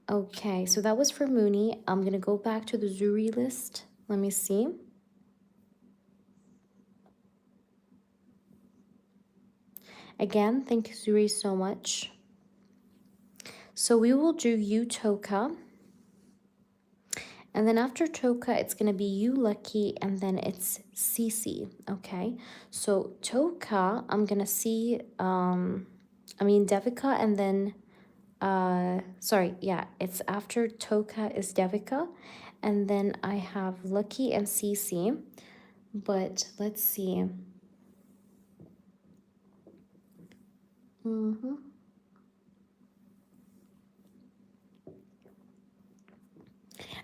Okay, so that was for Mooney. I'm going to go back to the Zuri list. Let me see. Again, thank you, Zuri, so much. So we will do you, Toka. And then after Toka, it's going to be you, Lucky, and then it's Cece, okay? So Toka, I'm going to see, Devika, and then, sorry, yeah, it's after Toka is Devika, and then I have Lucky and Cece, but let's see.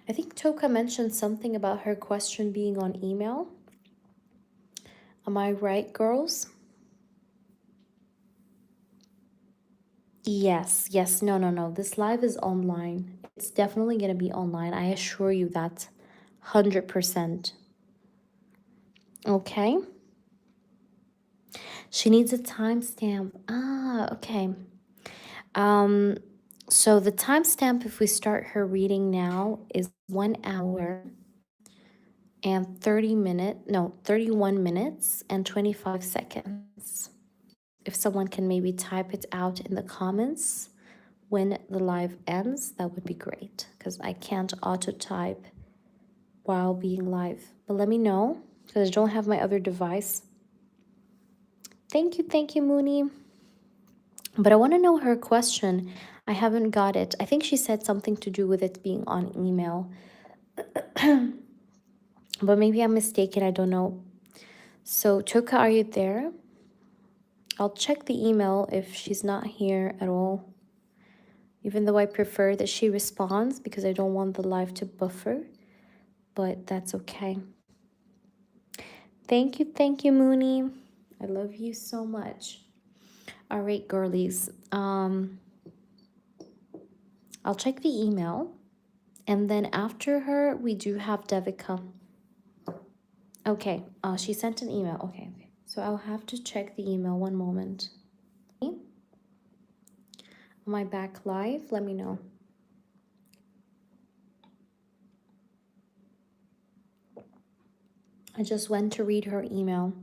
I think Toka mentioned something about her question being on email. Am I right, girls? Yes, yes. No. This live is online. It's definitely going to be online. I assure you that 100%. Okay. She needs a timestamp. Ah, okay. So the timestamp, if we start her reading now, is 1 hour and 31 minutes and 25 seconds. If someone can maybe type it out in the comments when the live ends, that would be great, because I can't auto type while being live. But let me know, because I don't have my other device. Thank you, Mooney. But I want to know her question. I haven't got it. I think she said something to do with it being on email. But maybe I'm mistaken. I don't know. So, Toka, are you there? I'll check the email if she's not here at all. Even though I prefer that she responds because I don't want the live to buffer. But that's okay. Thank you, Mooney. I love you so much. All right, girlies. I'll check the email. And then after her, we do have Devika. Okay, she sent an email. Okay. So I'll have to check the email. One moment. Am I back live? Let me know. I just went to read her email.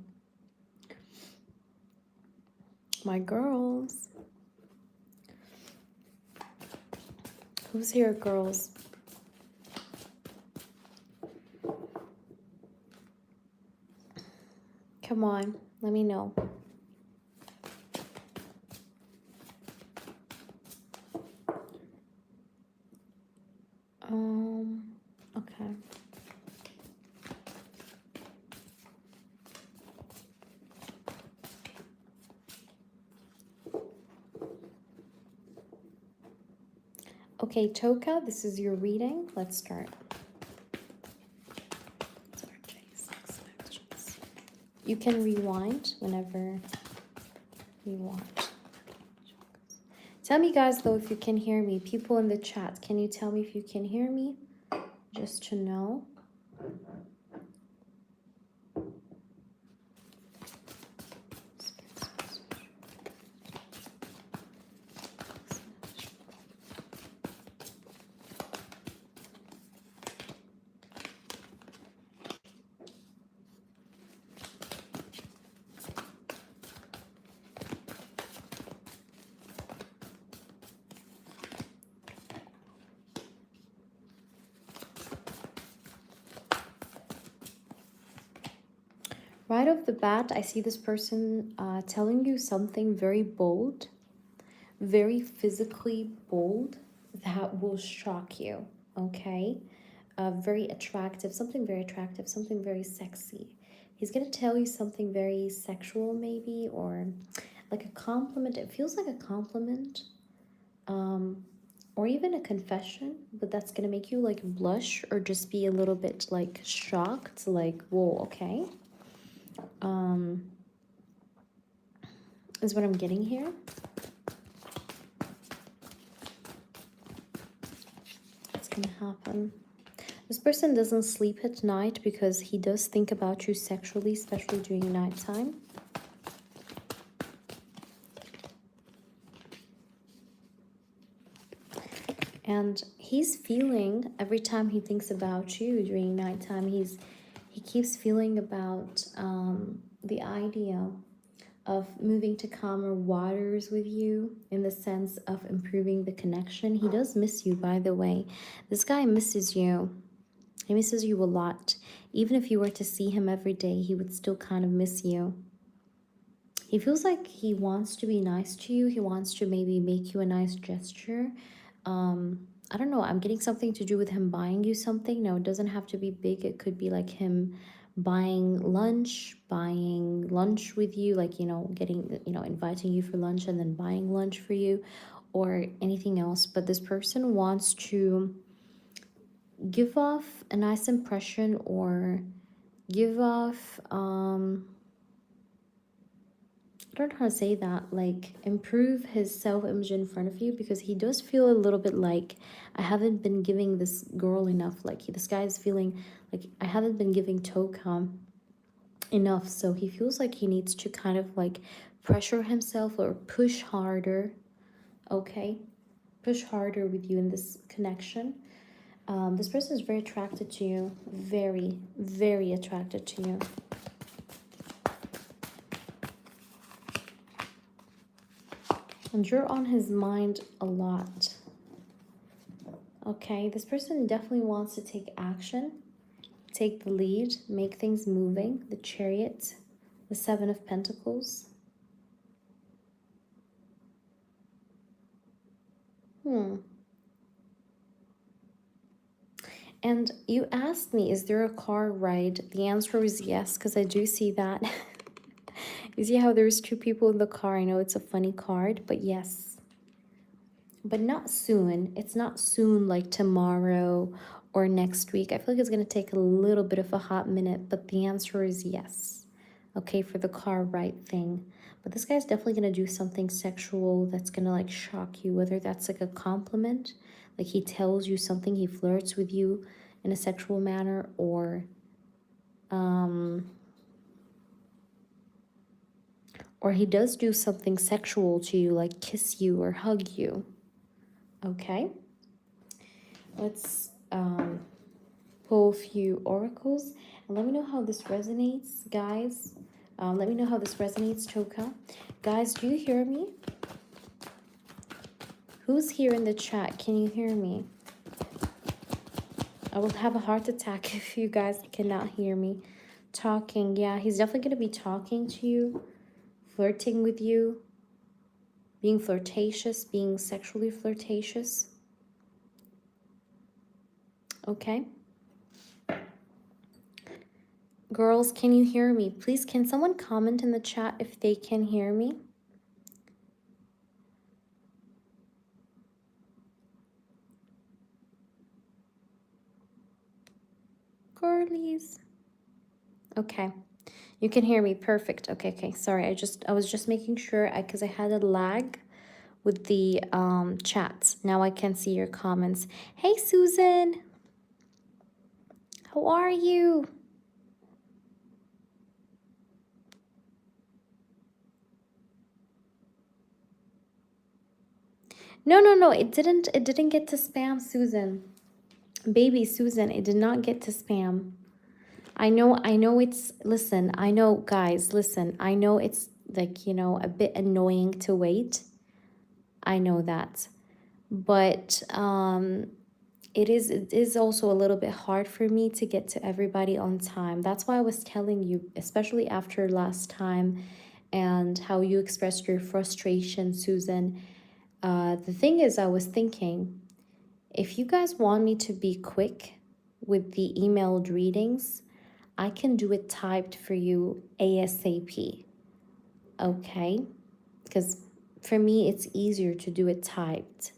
My girls. Who's here, girls? Come on, let me know. Okay. Okay, Toka, this is your reading. Let's start. You can rewind whenever you want. Tell me, guys, though, if you can hear me. People in the chat, can you tell me if you can hear me? Just to know. Right off the bat, I see this person telling you something very bold, very physically bold, that will shock you, okay? Very attractive, something very sexy. He's gonna tell you something very sexual maybe, or like a compliment. It feels like a compliment, um, or even a confession, but that's gonna make you like blush or just be a little bit like shocked, like, whoa, okay. Is what I'm getting here. What's gonna happen? This person doesn't sleep at night because he does think about you sexually, especially during nighttime. And he's feeling, every time he thinks about you during nighttime, he keeps feeling about the idea of moving to calmer waters with you, in the sense of improving the connection. He does miss you, by the way. This guy misses you. He misses you a lot. Even if you were to see him every day, he would still kind of miss you. He feels like he wants to be nice to you. He wants to maybe make you a nice gesture. I don't know. I'm getting something to do with him buying you something. No, it doesn't have to be big. It could be like him buying lunch with you, like, you know, getting, you know, inviting you for lunch and then buying lunch for you, or anything else. But this person wants to give off a nice impression, or give off I don't know how to say that, like improve his self-image in front of you, because he does feel a little bit like, I haven't been giving this girl enough. Like this guy is feeling like, I haven't been giving Toka enough. So he feels like he needs to kind of like pressure himself or push harder. Okay, push harder with you in this connection. This person is very attracted to you, very, very attracted to you. And you're on his mind a lot. Okay, this person definitely wants to take action, take the lead, make things moving. The Chariot, the Seven of Pentacles. And you asked me, is there a car ride? The answer is yes, because I do see that. You see how there's two people in the car? I know it's a funny card, but yes. But not soon. It's not soon, like tomorrow or next week. I feel like it's going to take a little bit of a hot minute, but the answer is yes. Okay, for the car ride thing. But this guy's definitely going to do something sexual that's going to like shock you, whether that's like a compliment, like he tells you something, he flirts with you in a sexual manner, or he does do something sexual to you, like kiss you or hug you. Okay, let's pull a few oracles and let me know how this resonates, guys. Let me know how this resonates, Toka. Guys, do you hear me? Who's here in the chat? Can you hear me? I will have a heart attack if you guys cannot hear me talking. Yeah, he's definitely going to be talking to you, flirting with you, being flirtatious, being sexually flirtatious. Okay. Girls, can you hear me? Please, can someone comment in the chat if they can hear me? Girlies. Okay. You can hear me. Perfect. Okay. Sorry, I was just making sure, because I had a lag with the chats. Now I can see your comments. Hey, Susan. How are you? No. It didn't get to spam, Susan. Baby Susan, it did not get to spam. I know it's, listen, I know, guys, listen, I know it's like, you know, a bit annoying to wait. I know that. But it is also a little bit hard for me to get to everybody on time. That's why I was telling you, especially after last time and how you expressed your frustration, Susan. The thing is, I was thinking, if you guys want me to be quick with the emailed readings, I can do it typed for you ASAP, okay? Because for me, it's easier to do it typed.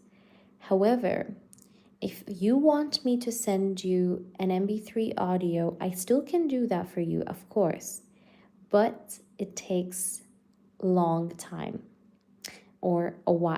However, if you want me to send you an MP3 audio, I still can do that for you, of course, but it takes long time or a while.